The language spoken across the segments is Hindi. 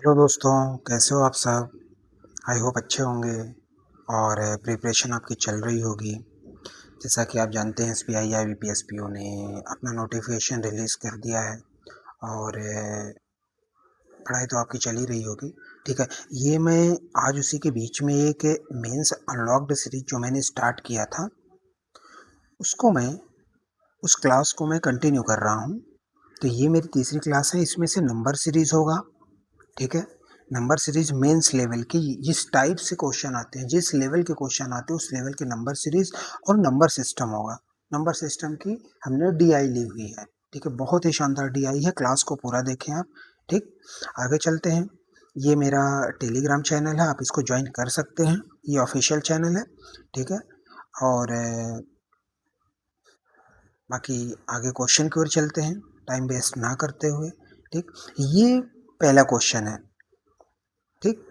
हेलो दोस्तों, कैसे हो आप सब? आई होप अच्छे होंगे और प्रिपरेशन आपकी चल रही होगी। जैसा कि आप जानते हैं एसबीआई या यूपीएसपीओ ने अपना नोटिफिकेशन रिलीज़ कर दिया है और पढ़ाई तो आपकी चल ही रही होगी। ठीक है, ये मैं आज उसी के बीच में एक मेंस अनलॉक्ड सीरीज जो मैंने स्टार्ट किया था, उसको मैं उस क्लास को मैं कंटिन्यू कर रहा हूँ। तो ये मेरी तीसरी क्लास है, इसमें से नंबर सीरीज़ होगा। ठीक है, नंबर सीरीज मेंस लेवल की जिस टाइप से क्वेश्चन आते हैं, जिस लेवल के क्वेश्चन आते हैं उस लेवल के नंबर सीरीज और नंबर सिस्टम होगा। नंबर सिस्टम की हमने डीआई ली हुई है। ठीक है, बहुत ही शानदार डीआई है। क्लास को पूरा देखें आप। ठीक, आगे चलते हैं। ये मेरा टेलीग्राम चैनल है, आप इसको ज्वाइन कर सकते हैं। ये ऑफिशियल चैनल है। ठीक है, और बाकी आगे क्वेश्चन की ओर चलते हैं टाइम वेस्ट ना करते हुए। ठीक, ये पहला क्वेश्चन है। ठीक,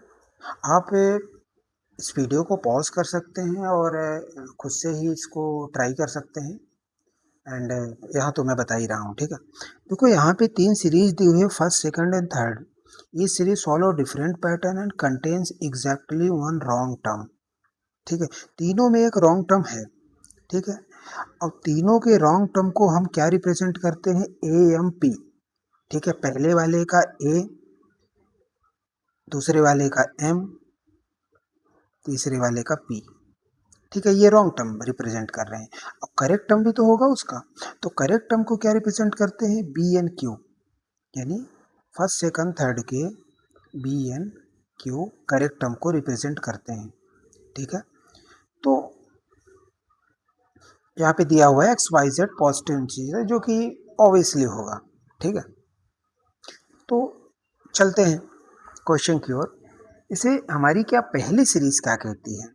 आप इस वीडियो को पॉज कर सकते हैं और खुद से ही इसको ट्राई कर सकते हैं। एंड यहाँ तो मैं बता ही रहा हूँ। ठीक है, देखो यहाँ पे 3 सीरीज दी हुई है, फर्स्ट, सेकंड एंड थर्ड। ये series follow different pattern and contains exactly one wrong term. ठीक है, तीनों में एक रॉन्ग टर्म है। ठीक है, अब तीनों के रॉन्ग टर्म को हम क्या रिप्रेजेंट करते हैं? A M P. ठीक है, पहले वाले का ए, दूसरे वाले का एम, तीसरे वाले का पी। ठीक है, ये रॉन्ग टर्म रिप्रेजेंट कर रहे हैं। अब करेक्ट टर्म भी तो होगा उसका। तो करेक्ट टर्म को क्या रिप्रेजेंट करते हैं? बी एन क्यू, यानी फर्स्ट सेकंड थर्ड के B N Q correct term को रिप्रेजेंट करते हैं। ठीक है, तो यहाँ पे दिया हुआ है एक्स वाई जेड पॉजिटिव चीज है, जो कि ऑब्वियसली होगा। ठीक है, तो चलते हैं क्वेश्चन की ओर। इसे हमारी क्या पहली सीरीज क्या कहती है?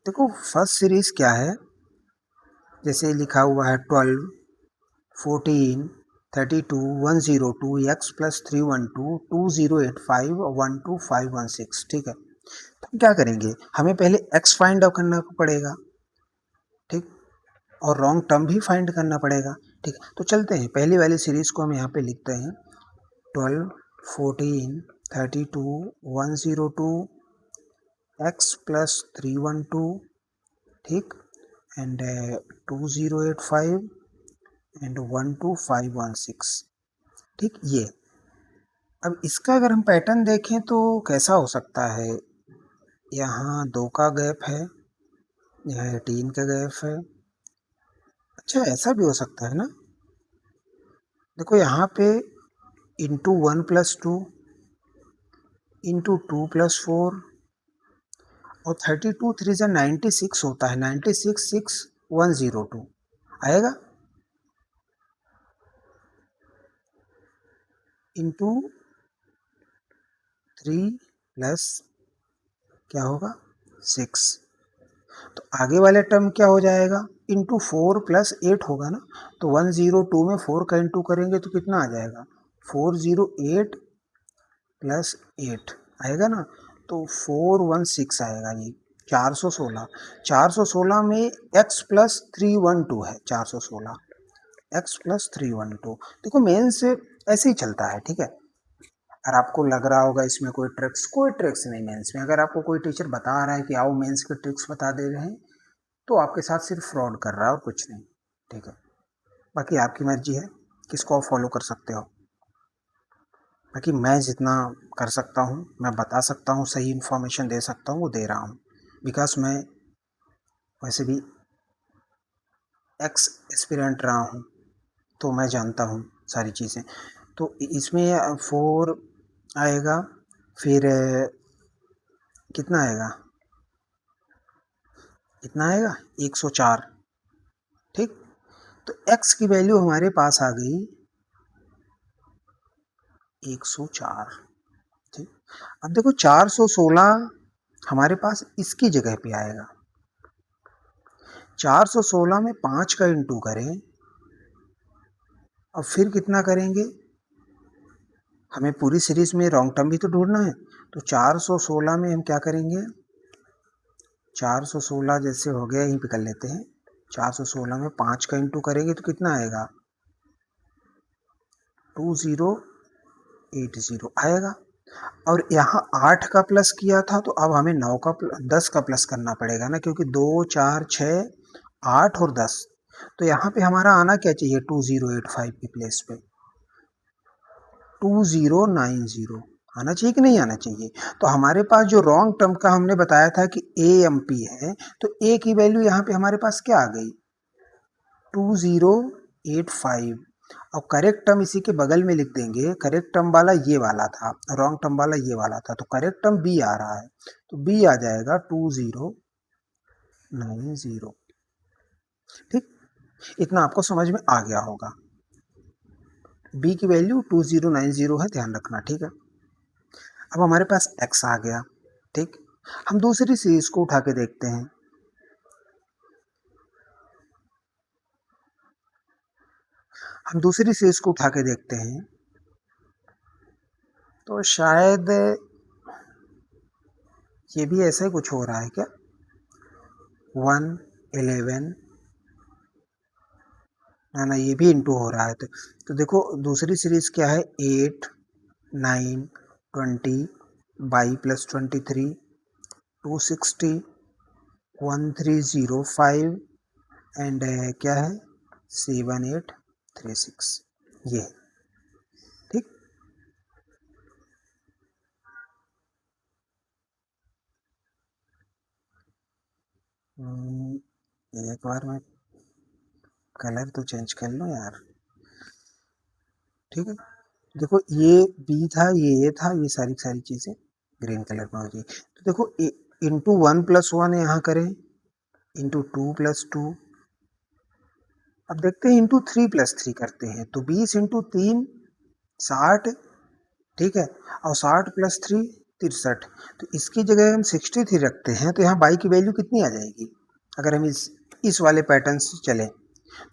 देखो, फर्स्ट सीरीज क्या है? जैसे लिखा हुआ है 12, 14, 32, 102, x प्लस 312, 2085, 12516। ठीक है, तो हम क्या करेंगे? हमें पहले x फाइंड आउट करना पड़ेगा। ठीक, और रॉन्ग टर्म भी फाइंड करना पड़ेगा। ठीक, तो चलते हैं पहली वाली सीरीज को हम यहाँ पे लिखते हैं 12, 14, 32, 102, x प्लस 312, ठीक, एंड 2085 एंड 12516। ठीक, ये अब इसका अगर हम पैटर्न देखें तो कैसा हो सकता है? यहाँ 2 का गैप है, यहाँ 18 का गैप है। अच्छा, ऐसा भी हो सकता है ना? देखो यहाँ पे इंटू 1 प्लस 2 इंटू 2 प्लस 4 और 32 3 जा 96 होता है। 96 6 102 आएगा, इंटू 3 प्लस क्या होगा? 6। तो आगे वाले टर्म क्या हो जाएगा? इंटू 4 प्लस 8 होगा ना। तो 102 में 4 का इंटू करेंगे तो कितना आ जाएगा? 408 प्लस 8 आएगा ना। तो 416 आएगा। ये 416, 416 में x प्लस 312 है। 416 x प्लस 312। देखो मेन से ऐसे ही चलता है। ठीक है, अगर आपको लग रहा होगा इसमें कोई ट्रिक्स, कोई ट्रिक्स नहीं मेंस में। अगर आपको कोई टीचर बता रहा है कि आओ मेंस के ट्रिक्स बता दे रहे हैं, तो आपके साथ सिर्फ फ्रॉड कर रहा है और कुछ नहीं। ठीक है, बाकी आपकी मर्जी है, किसको आप फॉलो कर सकते हो। बाकी मैं जितना कर सकता हूँ, मैं बता सकता हूँ, सही इन्फॉर्मेशन दे सकता हूँ, वो दे रहा हूँ। बिकॉज मैं वैसे भी एक्स एस्पिरेंट रहा हूँ, तो मैं जानता हूँ सारी चीज़ें। तो इसमें 4 आएगा, फिर कितना आएगा? कितना आएगा? 104। ठीक, तो x की वैल्यू हमारे पास आ गई 104। ठीक, अब देखो 416 हमारे पास इसकी जगह पे आएगा। 416 में 5 का इंटू करें और फिर कितना करेंगे? हमें पूरी सीरीज में रॉन्ग टर्म भी तो ढूंढना है। तो 416 में हम क्या करेंगे? 416 जैसे हो गया, यहीं पे कर लेते हैं। 416 में 5 का इंटू करेंगे तो कितना आएगा? 20 80 आएगा। और यहाँ 8 का प्लस किया था तो अब हमें 9 का 10 का प्लस करना पड़ेगा ना, क्योंकि 2 4 6 8 और 10। तो यहाँ पे हमारा आना क्या चाहिए 2085 की प्लेस पे 2090 आना चाहिए कि नहीं आना चाहिए। तो हमारे पास जो रॉन्ग टर्म का हमने बताया था कि AMP है, तो A की वैल्यू यहाँ पे हमारे पास क्या आ गई 2085। और करेक्ट टर्म इसी के बगल में लिख देंगे। करेक्ट टर्म वाला ये वाला था, रॉन्ग टर्म वाला ये वाला था, तो करेक्ट टर्म B आ रहा है, तो B आ जाएगा 2090। ठीक, इतना आपको समझ में आ गया होगा। B की वैल्यू 2090 है, ध्यान रखना। ठीक है, अब हमारे पास x आ गया। ठीक, हम दूसरी सीरीज को उठा के देखते हैं। हम दूसरी सीरीज को उठा के देखते हैं, तो शायद ये भी ऐसा ही कुछ हो रहा है क्या 1 11 ना ये भी इंटू हो रहा है। तो देखो दूसरी सीरीज क्या है 8 9 20 बाई प्लस 23 260 1305 एंड क्या है 7836 ये। ठीक, एक बार मैं कलर तो चेंज कर लो यार। ठीक है, देखो ये बी था, ये था, ये सारी सारी चीजें ग्रीन कलर में हो गई। तो देखो इंटू 1+1 यहाँ करें, इंटू 2+2, अब देखते हैं इंटू 3+3 करते हैं, तो 20 इंटू 3 60। ठीक है, और 60+3 63। तो इसकी जगह हम 63 रखते हैं, तो यहाँ बाई की वैल्यू कितनी आ जाएगी अगर हम इस वाले पैटर्न से चलें,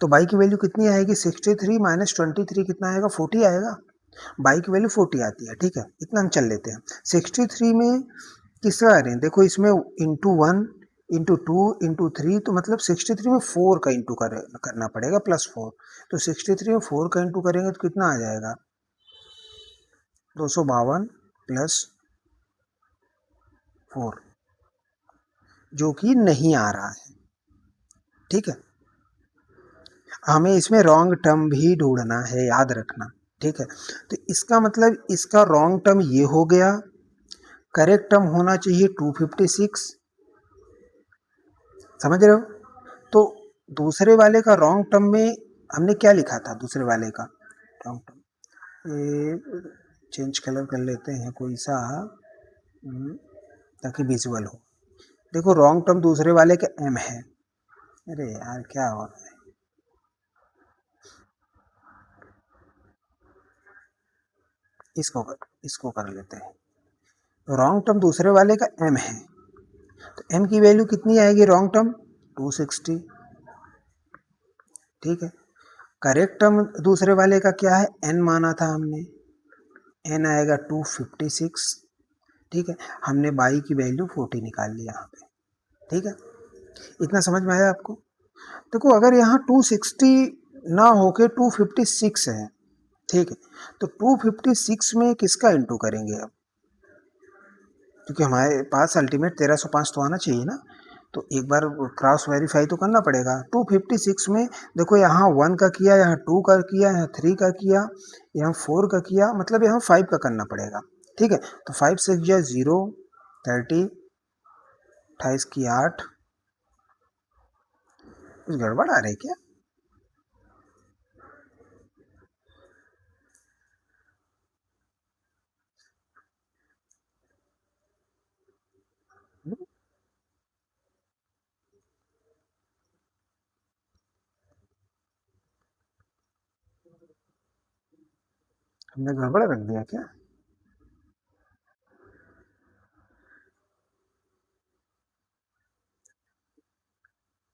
तो बाई की वैल्यू कितनी आएगी 63 माइनस 23 कितना आएगा 40 आएगा। बाई की वैल्यू 40 आती है। ठीक है, इतना हम चल लेते हैं। 63 में किसका करें, देखो इसमें इंटू 1 इंटू 2 इंटू 3, तो मतलब 63 में 4 का इंटू करना पड़ेगा +4। तो 63 में 4 का इंटू करेंगे तो कितना आ जाएगा 252 प्लस 4, जो कि नहीं आ रहा है। ठीक है, हमें इसमें रॉन्ग टर्म भी ढूंढना है, याद रखना। ठीक है, तो इसका मतलब इसका रॉन्ग टर्म ये हो गया, करेक्ट टर्म होना चाहिए 256। समझ रहे हो। तो दूसरे वाले का रॉन्ग टर्म में हमने क्या लिखा था, दूसरे वाले का रॉन्ग टर्म, ये चेंज कलर कर लेते हैं कोई सा ताकि विजुअल हो। देखो रॉन्ग टर्म दूसरे वाले का M है। अरे यार क्या हो रहा है, इसको कर लेते हैं। तो रॉन्ग टर्म दूसरे वाले का M है, तो M की वैल्यू कितनी आएगी रॉन्ग टर्म 260। ठीक है, करेक्ट टर्म दूसरे वाले का क्या है N माना था हमने, N आएगा 256। ठीक है, हमने बाई की वैल्यू 40 निकाल ली यहाँ पे। ठीक है, इतना समझ में आया आपको। देखो अगर यहाँ 260 ना होके 256 है, ठीक है, तो 256 में किसका इंटू करेंगे अब, क्योंकि हमारे पास अल्टीमेट 1305 तो आना चाहिए ना, तो एक बार क्रॉस वेरीफाई तो करना पड़ेगा। 256 में देखो यहाँ 1 का किया, यहाँ 2 का किया, यहाँ 3 का किया, यहाँ 4 का किया, मतलब यहाँ 5 का करना पड़ेगा। ठीक है, तो 5 6 या 0 30 28 की 8, कुछ गड़बड़ आ रही क्या। हमने गड़बड़ रख दिया क्या।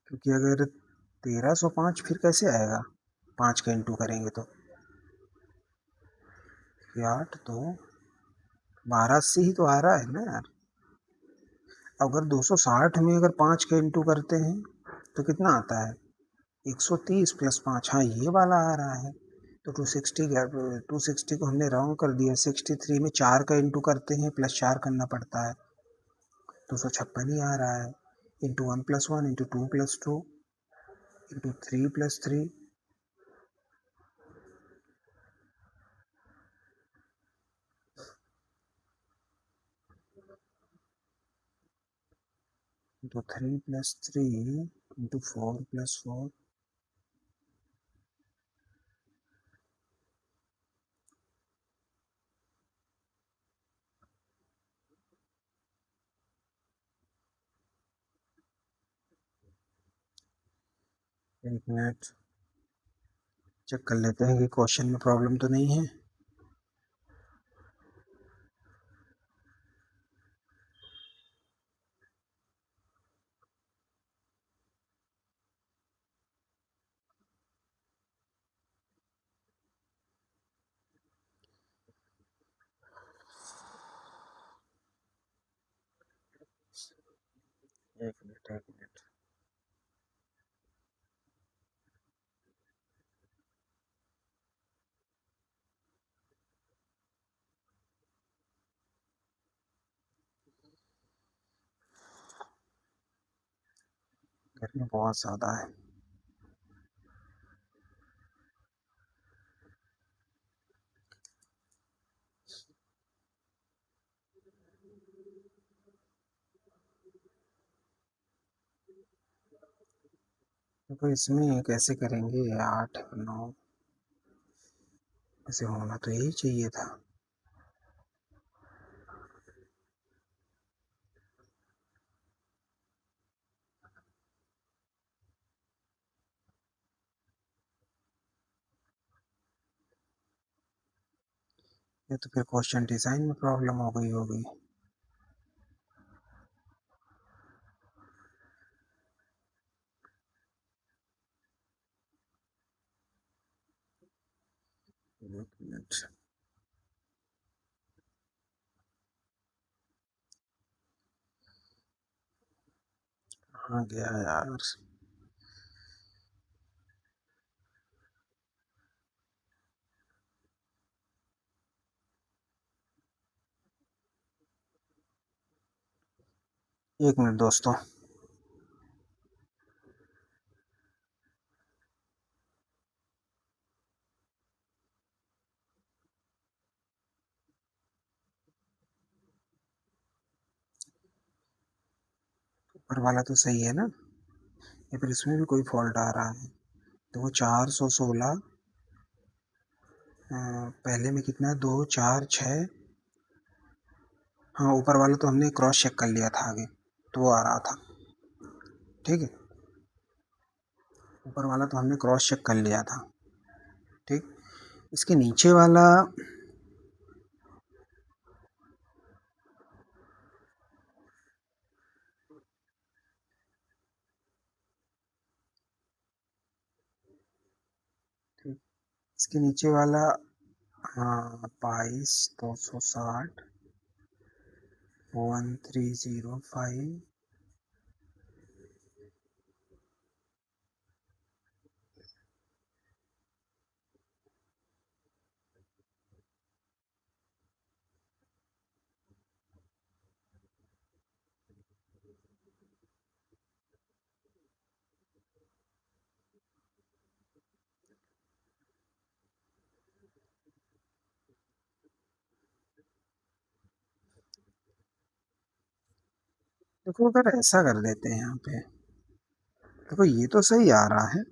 क्योंकि अगर 1305 फिर कैसे आएगा, 5 का इंटू करेंगे तो 8 तो 12 से ही तो आ रहा है ना यार। अगर 260 में अगर 5 का इंटू करते हैं तो कितना आता है 130 + 5, हाँ ये वाला आ रहा है। तो 260 को हमने राउंड कर दिया। 63 में 4 का इंटू करते हैं, प्लस 4 करना पड़ता है, 256 ही आ रहा है। Into 1+1 into 2+2 into 3+3 into 3+3 into 4+4 एक मिनट चेक कर लेते हैं कि क्वेश्चन में प्रॉब्लम तो नहीं है। एक मिनट गर्मी बहुत ज़्यादा है। तो इसमें कैसे करेंगे? 8 9 ऐसे होना तो यही चाहिए था। ये तो फिर क्वेश्चन डिजाइन में प्रॉब्लम हो गई होगी। एक मिनट कहाँ गया यार? एक मिनट दोस्तों। ऊपर वाला तो सही है ना? या फिर इसमें भी कोई फॉल्ट आ रहा है? तो वो 416 पहले में कितना है? 2 4 6। हाँ, ऊपर वाला तो हमने क्रॉस चेक कर लिया था आगे, तो वो आ रहा था। ठीक है, ऊपर वाला तो हमने क्रॉस चेक कर लिया था। ठीक, इसके नीचे वाला ठीक, इसके नीचे वाला, हाँ, 22 260 1305। देखो अगर ऐसा कर देते हैं यहाँ पे, देखो ये तो सही आ रहा है।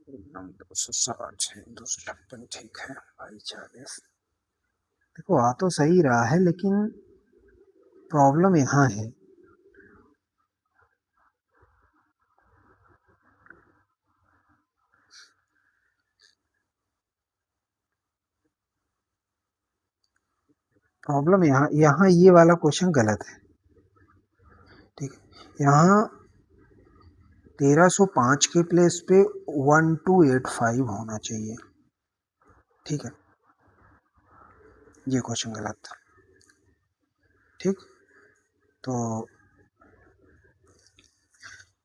एकदम 260 256 ठीक है भाई। 40 देखो आ तो सही रहा है, लेकिन प्रॉब्लम यहाँ है। प्रॉब्लम यहाँ यहाँ ये वाला क्वेश्चन गलत है, ठीक है। यहाँ 1305 के प्लेस पे 1285 होना चाहिए, ठीक है, ये क्वेश्चन गलत था, ठीक। तो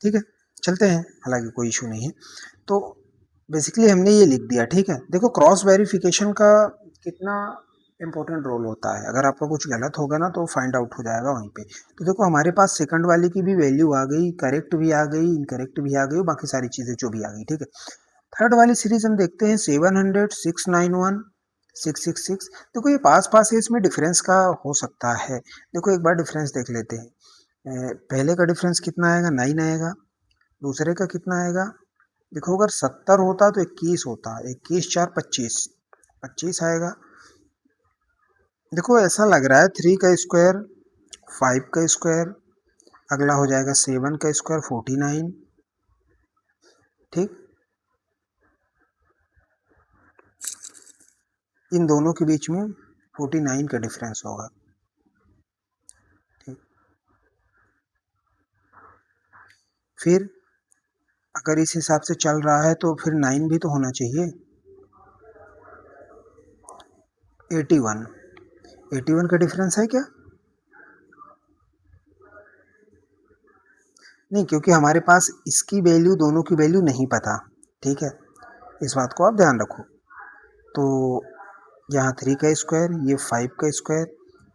ठीक है, चलते हैं, हालांकि कोई इशू नहीं है। तो बेसिकली हमने ये लिख दिया, ठीक है। देखो क्रॉस वेरिफिकेशन का कितना इंपॉर्टेंट रोल होता है, अगर आपका कुछ गलत होगा ना तो फाइंड आउट हो जाएगा वहीं पे। तो देखो हमारे पास सेकंड वाले की भी वैल्यू आ गई, करेक्ट भी आ गई, इनकरेक्ट भी आ गई, बाकी सारी चीज़ें जो भी आ गई, ठीक है। थर्ड वाली सीरीज हम देखते हैं 700, 691, 666। देखो ये पास पास है, इसमें डिफरेंस का हो सकता है। देखो एक बार डिफरेंस देख लेते हैं। पहले का डिफरेंस कितना आएगा, 9 आएगा। दूसरे का कितना आएगा, देखो अगर 70 होता तो 21 होता, 21 4 25, 25 आएगा। देखो ऐसा लग रहा है 3 का स्क्वायर 5 का स्क्वायर, अगला हो जाएगा 7 का स्क्वायर 49, ठीक। इन दोनों के बीच में 49 का डिफरेंस होगा, ठीक। फिर अगर इस हिसाब से चल रहा है तो फिर 9 भी तो होना चाहिए। 81, 81 का डिफरेंस है क्या? नहीं, क्योंकि हमारे पास इसकी वैल्यू, दोनों की वैल्यू नहीं पता, ठीक है, इस बात को आप ध्यान रखो। तो यहाँ 3 का स्क्वायर, ये 5 का स्क्वायर,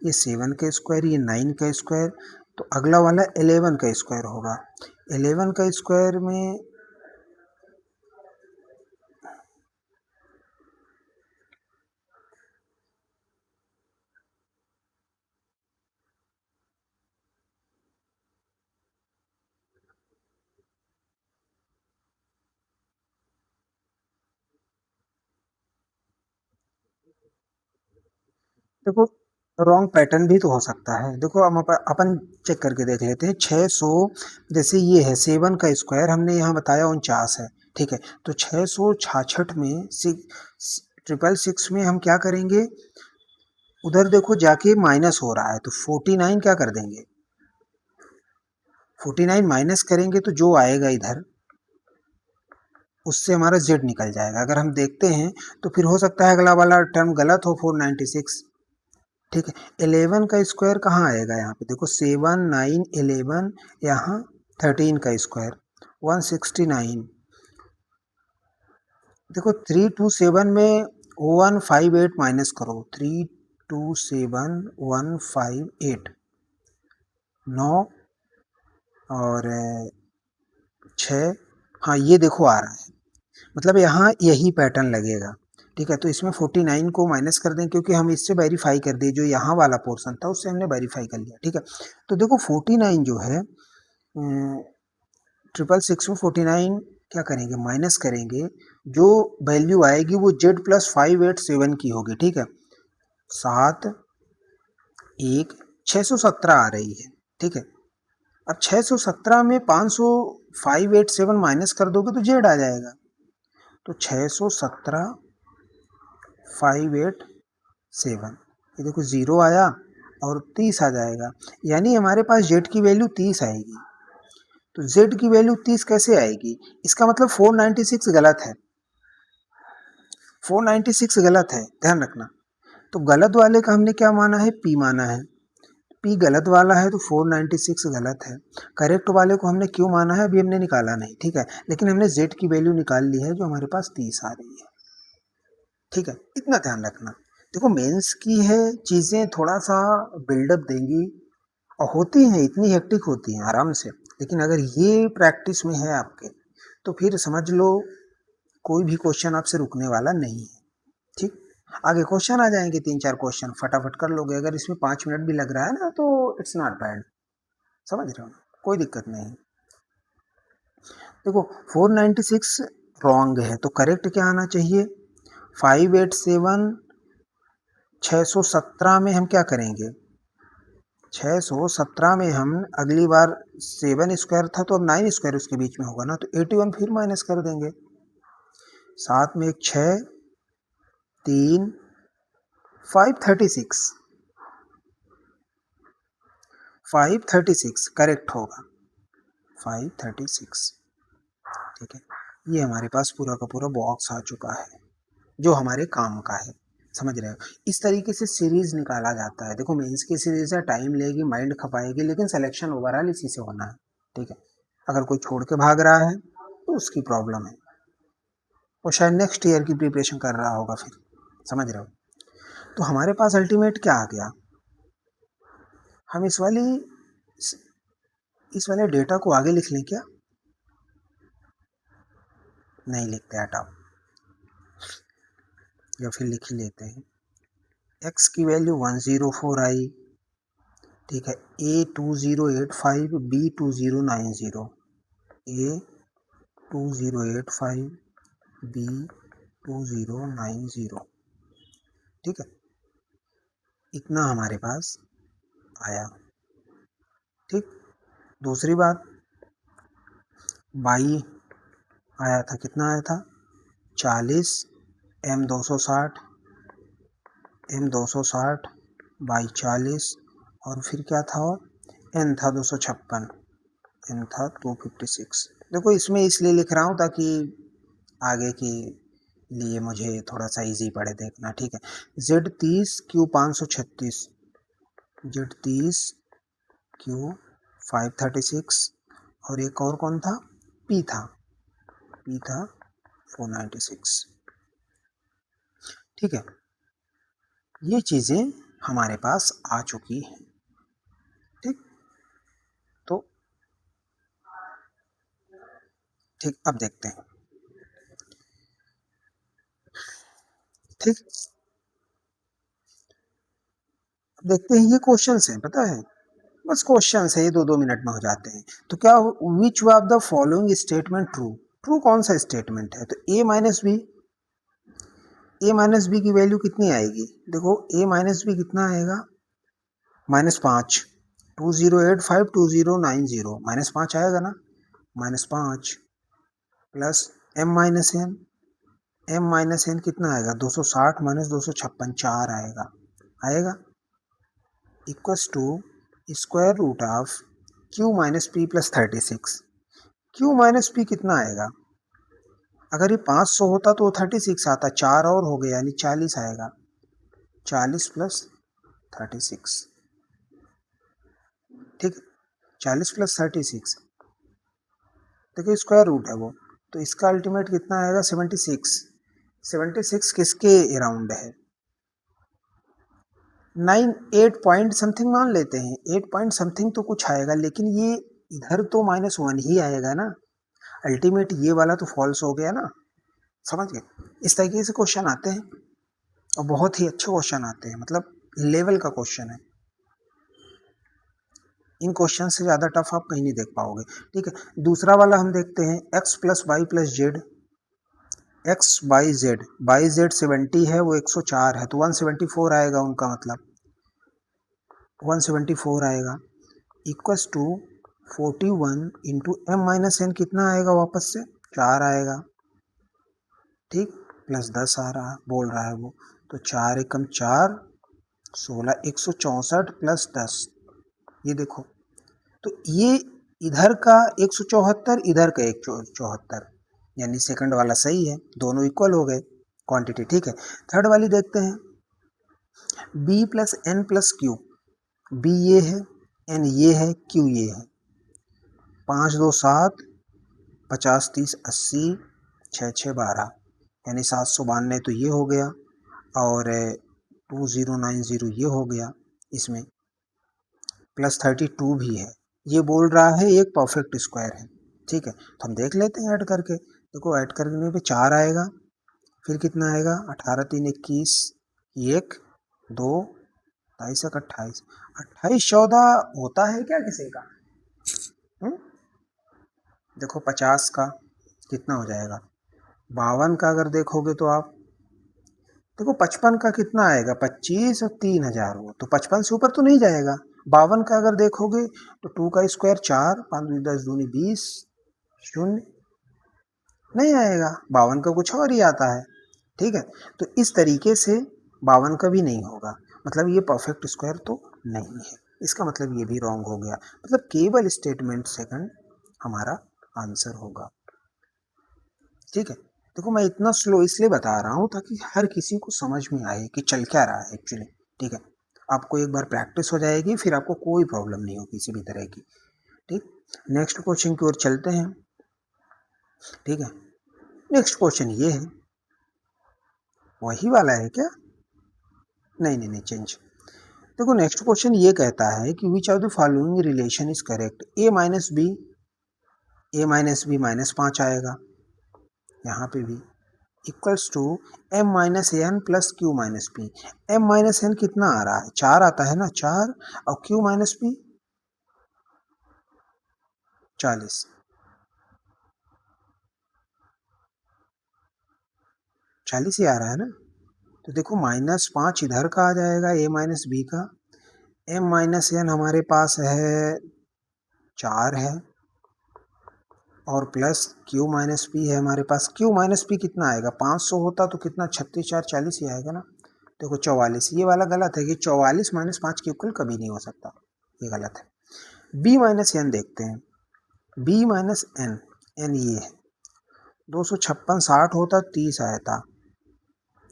ये 7 का स्क्वायर, ये 9 का स्क्वायर, तो अगला वाला 11 का स्क्वायर होगा। 11 का स्क्वायर में देखो रॉन्ग पैटर्न भी तो हो सकता है। देखो हम अपन चेक करके देख लेते हैं। 600, जैसे ये है 7 का स्क्वायर, हमने यहाँ बताया 49 है, ठीक है। तो 666 में 666 में हम क्या करेंगे, उधर देखो जाके माइनस हो रहा है, तो 49 क्या कर देंगे, 49 माइनस करेंगे तो जो आएगा इधर उससे हमारा z निकल जाएगा। अगर हम देखते हैं तो फिर हो सकता है अगला वाला टर्म गलत हो, 496, ठीक है। 11 का स्क्वायर कहाँ आएगा, यहाँ पे देखो 7 9 11, यहाँ 13 का स्क्वायर 169। देखो 327 में 158 माइनस करो, 327 158, 9 और 6, हाँ ये देखो आ रहा है, मतलब यहाँ यही पैटर्न लगेगा, ठीक है। तो इसमें 49 को माइनस कर दें, क्योंकि हम इससे वेरीफाई कर दिए, जो यहाँ वाला पोर्शन था उससे हमने वेरीफाई कर लिया, ठीक है। तो देखो 49 जो है 666 में 49 क्या करेंगे, माइनस करेंगे, जो वैल्यू आएगी वो Z+587 की होगी, ठीक है। 7 1 617 आ रही है, ठीक है। अब 617 में 587 माइनस कर दोगे तो Z आ जाएगा, तो 617 587, ये देखो 0 आया और 30 आ जाएगा, यानी हमारे पास Z की वैल्यू 30 आएगी। तो Z की वैल्यू 30 कैसे आएगी, इसका मतलब 496 गलत है, 496 गलत है, ध्यान रखना। तो गलत वाले का हमने क्या माना है, P माना है, P गलत वाला है तो 496 गलत है। करेक्ट वाले को हमने क्यों माना है अभी हमने निकाला नहीं, ठीक है, लेकिन हमने Z की वैल्यू निकाल ली है जो हमारे पास 30 आ रही है, ठीक है, इतना ध्यान रखना। देखो मेंस की है, चीज़ें थोड़ा सा बिल्डअप देंगी और होती हैं, इतनी हेक्टिक होती हैं आराम से, लेकिन अगर ये प्रैक्टिस में है आपके तो फिर समझ लो कोई भी क्वेश्चन आपसे रुकने वाला नहीं है, ठीक। आगे क्वेश्चन आ जाएंगे, 3-4 क्वेश्चन फटाफट कर लोगे, अगर इसमें 5 मिनट भी लग रहा है ना तो इट्स नॉट बैड, समझ रहे हो, कोई दिक्कत नहीं। देखो 496 रॉन्ग है, तो करेक्ट क्या आना चाहिए, 587, 617 में हम क्या करेंगे, 617 में हम अगली बार 7 स्क्वायर था तो अब 9 स्क्वायर उसके बीच में होगा ना, तो 81 फिर माइनस कर देंगे, 7 में एक 6 3 536, 536 करेक्ट होगा, 536। ठीक है, ये हमारे पास पूरा का पूरा बॉक्स आ चुका है जो हमारे काम का है, समझ रहे हो। इस तरीके से सीरीज निकाला जाता है। देखो मेंस की सीरीज है, टाइम लेगी, माइंड खपाएगी, लेकिन सिलेक्शन ओवरऑल इसी से होना है। ठीक है, अगर कोई छोड़ के भाग रहा है तो उसकी प्रॉब्लम है, वो शायद नेक्स्ट ईयर की प्रिपरेशन कर रहा होगा फिर, समझ रहे हो। तो हमारे पास अल्टीमेट क्या आ गया, हम इस वाले डेटा को आगे लिख लें क्या, नहीं लिखते, हटाओ, या फिर लिख ही लेते हैं। x की वैल्यू 104 आई, ठीक है, A2085 B2090, A2085 B2090, ठीक है, इतना हमारे पास आया। ठीक, दूसरी बात, y आया था, कितना आया था, 40, M260 बाई 40, और फिर क्या था, और n था 256, n था 256। देखो इसमें इसलिए लिख रहा हूँ ताकि आगे के लिए मुझे थोड़ा सा इजी पड़े देखना। ठीक है, Z30 Q 536, Z30 Q 536, और एक और कौन था, P था 496। ठीक है, ये चीजें हमारे पास आ चुकी हैं। ठीक, तो ठीक, अब देखते हैं। ठीक, अब देखते हैं, ये क्वेश्चंस हैं, पता है, बस क्वेश्चंस है, ये 2-2 मिनट में हो जाते हैं। तो क्या, विच of the following statement true, true कौन सा स्टेटमेंट है, तो a माइनस बी की वैल्यू कितनी आएगी, देखो a माइनस बी कितना आएगा, -5, 2085 2090, -5 आएगा ना, -5 प्लस m माइनस n कितना आएगा, 260 माइनस 256, 4 आएगा equals to square root of q minus P plus 36। q minus P कितना आएगा, अगर ये 500 होता तो 36 आता, 4 और हो गया यानी 40 आएगा, 40 प्लस 36। ठीक, 40 प्लस 36, देखो स्क्वायर रूट है वो, तो इसका अल्टीमेट कितना आएगा, 76। 76 किसके अराउंड है, 8 पॉइंट समथिंग मान लेते हैं, 8 पॉइंट समथिंग तो कुछ आएगा, लेकिन ये इधर तो -1 ही आएगा ना, अल्टीमेट ये वाला तो फॉल्स हो गया ना, समझ गए। इस तरीके से क्वेश्चन आते हैं और बहुत ही अच्छे क्वेश्चन आते हैं, मतलब लेवल का क्वेश्चन है, इन क्वेश्चन से ज़्यादा टफ आप कहीं नहीं देख पाओगे। ठीक है, दूसरा वाला हम देखते हैं, x plus Y plus Z, X by Z 70 है, वो 104 है, तो 174 आएगा उनका मतलब, 174 आएगा equals to 41 into M minus N, कितना आएगा वापस से, 4 आएगा। ठीक, प्लस 10 आ रहा बोल रहा है वो, तो 4 एकम 4, 16, 164 प्लस 10, ये देखो, तो ये इधर का 174, इधर का 174, यानी सेकंड वाला सही है, दोनों इक्वल हो गए क्वांटिटी। ठीक है, थर्ड वाली देखते हैं, b plus N plus Q, b ये है, n ये है, q ये है, 5 2 7, 50 30 80, 6 6 12, यानी 792 तो ये हो गया, और 2090 ये हो गया, इसमें प्लस 32 भी है, ये बोल रहा है एक परफेक्ट स्क्वायर है। ठीक है, तो हम देख लेते हैं ऐड करके, देखो ऐड करने पे 4 आएगा, फिर कितना आएगा, 18 3 21, 1 2 22 28, 28 14 होता है क्या किसी का, देखो 50 का कितना हो जाएगा, 52 का अगर देखोगे तो आप देखो, 55 का कितना आएगा, 25 और 3000, वो तो 55 से ऊपर तो नहीं जाएगा। 52 का अगर देखोगे तो 2 का स्क्वायर 4, 5 10 दूनी 20, 0 नहीं आएगा, 52 का कुछ और ही आता है। ठीक है, तो इस तरीके से 52 का भी नहीं होगा, मतलब ये परफेक्ट स्क्वायर तो नहीं है। इसका मतलब ये भी रॉन्ग हो गया। मतलब केवल स्टेटमेंट सेकंड हमारा आंसर होगा। ठीक है, देखो मैं इतना स्लो इसलिए बता रहा हूँ ताकि हर किसी को समझ में आए कि चल क्या रहा है एक्चुअली। ठीक है, आपको एक बार प्रैक्टिस हो जाएगी, फिर आपको कोई प्रॉब्लम नहीं होगी किसी भी तरह की। ठीक, नेक्स्ट क्वेश्चन की ओर चलते हैं। ठीक है, नेक्स्ट क्वेश्चन ये है, वही वाला है क्या? नहीं नहीं नहीं, चेंज। देखो नेक्स्ट क्वेश्चन ये कहता है कि which of the following relation is correct, A minus B, A minus B -5 आएगा यहाँ पे भी, equals to M minus N plus Q minus P. M minus N कितना आ रहा है? 4 आता है ना, 4, और क्यू माइनस पी 40, 40 ही आ रहा है ना। तो देखो -5 इधर का आ जाएगा ए माइनस बी का, एम माइनस एन हमारे पास है 4 है, और प्लस क्यू माइनस पी है हमारे पास। क्यू माइनस पी कितना आएगा? 500 होता तो कितना, 36 4 40 ही आएगा ना। देखो 44, ये वाला गलत है कि 44 -5 के इक्वल कभी नहीं हो सकता, ये गलत है। बी माइनस एन देखते हैं, बी माइनस एन, एन ये है 256, 60 होता 30 आया था,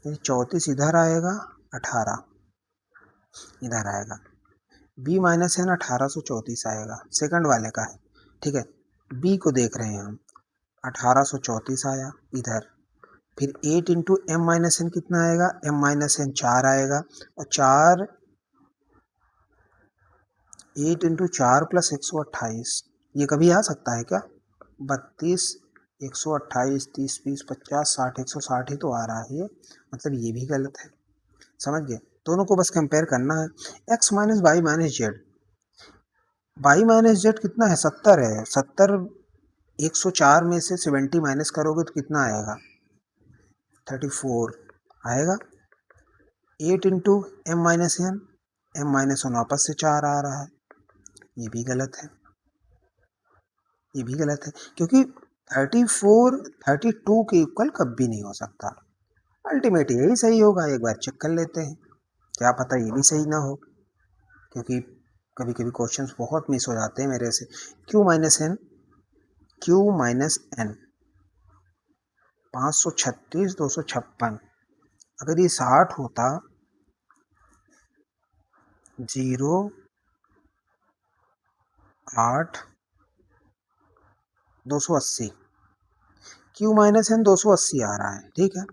34 इधर आएगा, 18 इधर आएगा। बी माइनस एन 1834 आएगा, सेकंड वाले का है। ठीक है, बी को देख रहे हैं हम, 1834 आया इधर, फिर 8 इंटू एम माइनस एन कितना आएगा? एम माइनस एन 4 आएगा, और 4, 8 इंटू 4 प्लस 128, ये कभी आ सकता है क्या? 32, 128, 30, 20, 50, 60, 160 ही तो आ रहा है ये, मतलब ये भी गलत है। समझ गए? दोनों को बस कंपेयर करना है। X minus Y minus Z, Y minus Z कितना है? 70 है, 70 104 में से 70 माइनस करोगे तो कितना आएगा? 34 आएगा। 8 into M minus N, M minus one वापस से 4 आ रहा है, ये भी गलत है, ये भी गलत है, क्योंकि 34 32 के इक्वल कभी नहीं हो सकता। अल्टीमेट यही सही होगा, एक बार चेक कर लेते हैं, क्या पता ये भी सही ना हो, क्योंकि कभी कभी क्वेश्चंस बहुत मिस हो जाते हैं मेरे से। Q minus N, Q minus N 536 256, अगर ये 60 होता, 0 8 280, क्यू माइनस एन 280 आ रहा है। ठीक है,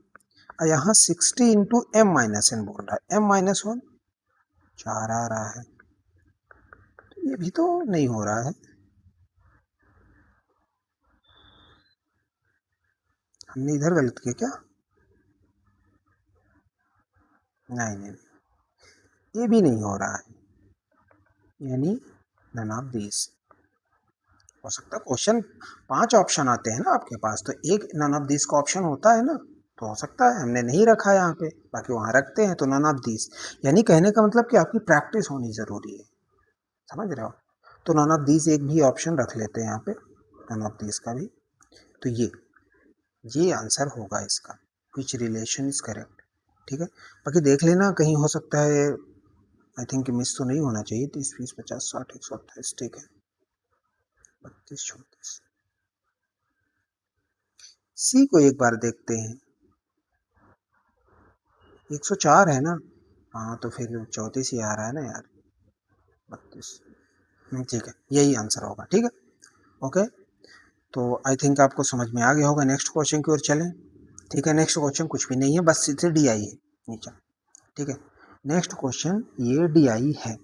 और यहाँ 60 इंटू एम माइनस एन बोल रहा है, एम माइनस वन 4 आ रहा है, तो ये भी तो नहीं हो रहा है। हमने इधर गलत किया क्या? नहीं नहीं, ये भी नहीं हो रहा है, यानी नन ऑफ दिस। हो सकता है क्वेश्चन 5 ऑप्शन आते हैं ना आपके पास, तो एक नन ऑफ दिस का ऑप्शन होता है ना, तो हो सकता है हमने नहीं रखा यहाँ पे, बाकी वहाँ रखते हैं तो नन ऑफ दिस। यानी कहने का मतलब कि आपकी प्रैक्टिस होनी जरूरी है, समझ रहे हो? तो नन ऑफ दिस एक भी ऑप्शन रख लेते हैं यहाँ पे, नन ऑफ दिस का भी। तो ये आंसर होगा इसका, विच रिलेशन इज करेक्ट। ठीक है, बाकी देख लेना, कहीं हो सकता है, आई थिंक मिस तो नहीं होना चाहिए। 30 20 50 60 128, ठीक है, 32 34। सी को एक बार देखते हैं, 104 है ना, हाँ तो फिर 34 ही आ रहा है ना यार, 32। ठीक है, यही आंसर होगा। ठीक है, ओके, तो आई थिंक आपको समझ में आ गया होगा। नेक्स्ट क्वेश्चन की ओर चलें। ठीक है, नेक्स्ट क्वेश्चन कुछ भी नहीं है, बस सीधे डी आई है नीचे। ठीक है, नेक्स्ट क्वेश्चन ये डी आई है,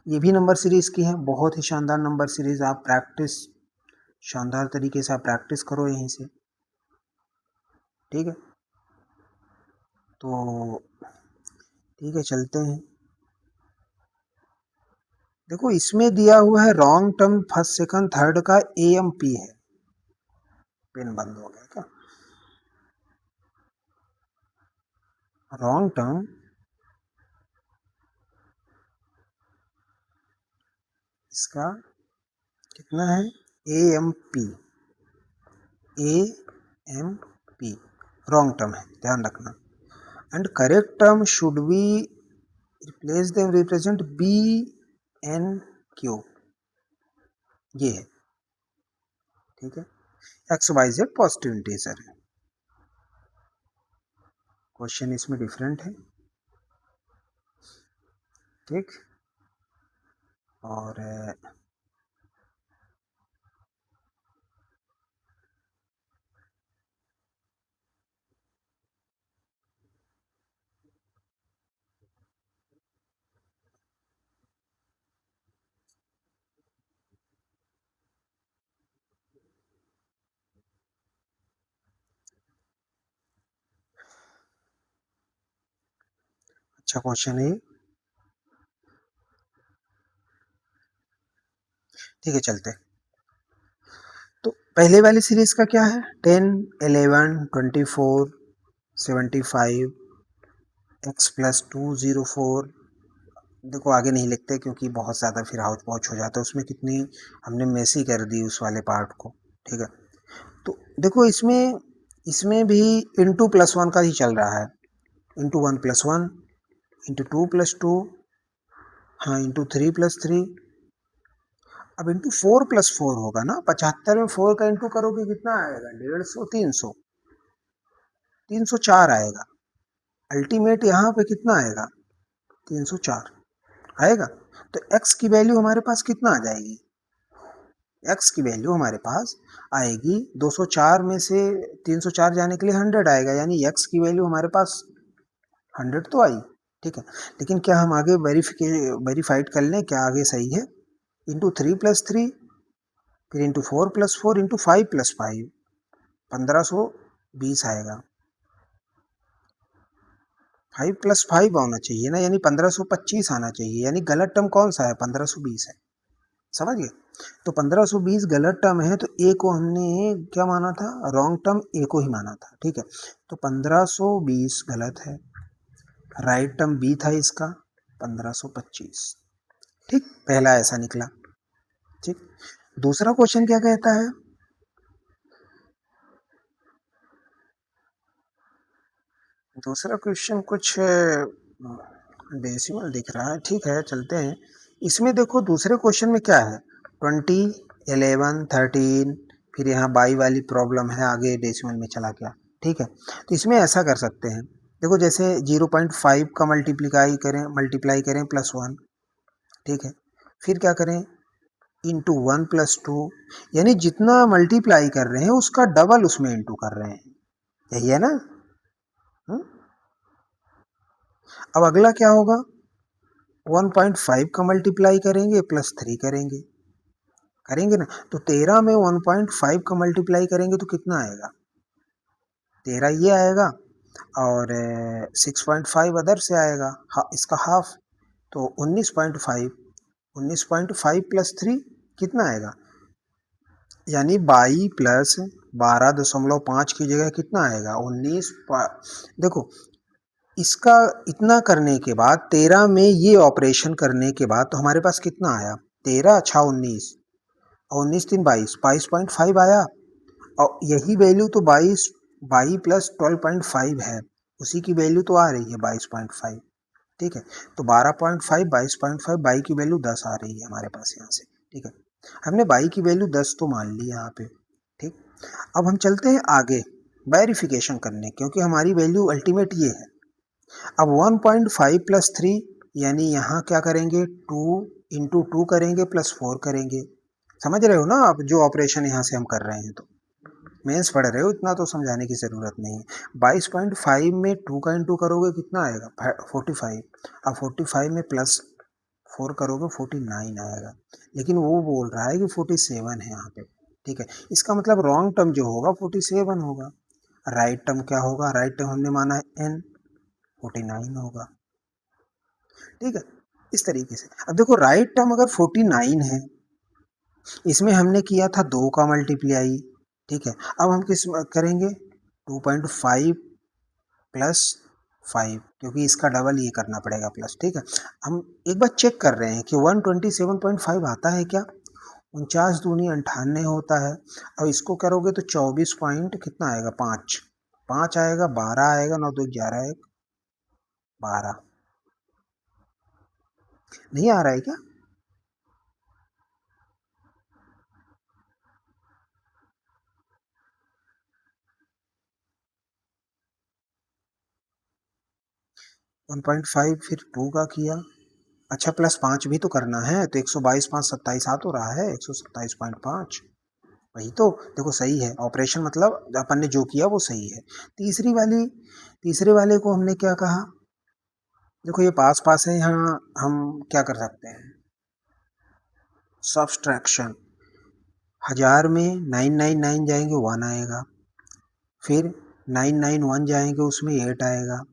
ये भी नंबर सीरीज की है, बहुत ही शानदार नंबर सीरीज। आप प्रैक्टिस, शानदार तरीके से आप प्रैक्टिस करो यहीं से। ठीक है, तो ठीक है, चलते हैं। देखो इसमें दिया हुआ है wrong term first second third का ए एम पी है, पेन बंद हो गया क्या? रॉन्ग टर्म इसका कितना है? A M P, A M P wrong term है, ध्यान रखना। And correct term should be replace them represent B N cube, ये है, ठीक है। X Y Z positive integer है। क्वेश्चन इसमें डिफरेंट है, ठीक। और अच्छा क्वेश्चन है, ठीक है। चलते, तो पहले वाली सीरीज का क्या है, 10, 11, 24, 75, एक्स प्लस 204। देखो आगे नहीं लिखते क्योंकि बहुत ज़्यादा फिर हाउच पॉच हो जाता है उसमें, कितनी हमने मेसी कर दी उस वाले पार्ट को, ठीक है। तो देखो इसमें इसमें भी इंटू प्लस वन का ही चल रहा है, into one plus one, into two plus two, हाँ इंटू थ्री प्लस थ्री। अब इंटू फोर प्लस फोर होगा ना, 75 में फोर का इंटू करोगे कितना आएगा, 150, 300, 304 आएगा। अल्टीमेट यहाँ पे कितना आएगा, 304 आएगा। तो x की वैल्यू हमारे पास कितना आ जाएगी, x की वैल्यू हमारे पास आएगी 204 में से 304 जाने के लिए 100 आएगा, यानी x की वैल्यू हमारे पास 100 तो आई, ठीक है। लेकिन क्या हम आगे वेरीफाइड कर लें क्या आगे सही है, इंटू थ्री प्लस थ्री, फिर into four plus four, into five plus five, 1520 आएगा। 5 प्लस 5 आना चाहिए ना, यानी 1525 आना चाहिए, यानी गलत टर्म कौन सा है, 1520 है, समझ गए। तो 1520 गलत टर्म है, तो ए को हमने क्या माना था, रॉन्ग टर्म ए को ही माना था, ठीक है। तो 1520 गलत है, राइट टर्म बी था इसका 1525, ठीक। पहला ऐसा निकला, ठीक। दूसरा क्वेश्चन क्या कहता है, दूसरा क्वेश्चन कुछ डेसिमल दिख रहा है, ठीक है चलते हैं। इसमें देखो दूसरे क्वेश्चन में क्या है, 20, 11, 13, फिर यहाँ बाई वाली प्रॉब्लम है, आगे डेसिमल में चला गया, ठीक है। तो इसमें ऐसा कर सकते हैं, देखो जैसे 0.5 का मल्टीप्लाई करें प्लस वन, ठीक है। फिर क्या करें, इंटू वन प्लस टू, यानी जितना मल्टीप्लाई कर रहे हैं उसका डबल उसमें इंटू कर रहे हैं, यही है ना। हुँ? अब अगला क्या होगा, 1.5 का मल्टीप्लाई करेंगे प्लस थ्री करेंगे, करेंगे ना। तो 13 में 1.5 का मल्टीप्लाई करेंगे तो कितना आएगा, 13 ये आएगा, और 6.5 अदर से आएगा, इसका हाफ, तो 19.5, 19.5 प्लस थ्री कितना आएगा, यानी 22 प्लस 12.5 की जगह कितना आएगा, 19। देखो इसका इतना करने के बाद 13 में ये ऑपरेशन करने के बाद तो हमारे पास कितना आया, 13 अच्छा 19, और 19 3 22, 22.5 आया। और यही वैल्यू तो 22, 22 प्लस 12.5 है, उसी की वैल्यू तो आ रही है 22.5, ठीक है। तो 12.5, 22.5, 22 की वैल्यू 10 आ रही है हमारे पास यहाँ से, ठीक है। हमने 22 की वैल्यू 10 तो मान ली यहाँ पे, ठीक। अब हम चलते हैं आगे वेरिफिकेशन करने, क्योंकि हमारी वैल्यू अल्टीमेट ये है। अब 1.5 प्लस थ्री, यानी यहाँ क्या करेंगे, 2 इंटू टू करेंगे प्लस 4 करेंगे, समझ रहे हो ना आप जो ऑपरेशन यहाँ से हम कर रहे हैं, तो मेंस पढ़ रहे हो, इतना तो समझाने की ज़रूरत नहीं है। 22.5 में 2 का इंटू करोगे कितना आएगा, 45। अब 45 में प्लस 4 करोगे 49 आएगा, लेकिन वो बोल रहा है कि 47 है यहाँ पे, ठीक है। इसका मतलब रॉन्ग टर्म जो होगा 47 होगा, राइट टर्म क्या होगा, राइट टर्म हमने माना है n, 49 होगा, ठीक है। इस तरीके से अब देखो राइट टर्म अगर 49 है, इसमें हमने किया था 2 का मल्टीप्लाई, ठीक है। अब हम किस करेंगे, 2.5 प्लस 5, क्योंकि इसका डबल ये करना पड़ेगा प्लस, ठीक है। हम एक बार चेक कर रहे हैं कि 127.5 आता है क्या, 49 दूनी 98 होता है। अब इसको करोगे तो 24 पॉइंट कितना आएगा, 5, 5 आएगा, 12 आएगा, 9 2 11, 12, नहीं आ रहा है क्या, 1.5 फिर 2 का किया, अच्छा प्लस 5 भी तो करना है, तो 122 5 27 आ तो रहा है 127.5। वही तो देखो सही है, ऑपरेशन मतलब अपन ने जो किया वो सही है। तीसरे वाले को हमने क्या कहा, देखो ये पास पास है, यहाँ हम क्या कर सकते हैं, सब्सट्रैक्शन। 1000 में 999 जाएंगे 1 आएगा, फिर 991 जाएंगे उसमें 8 आएगा,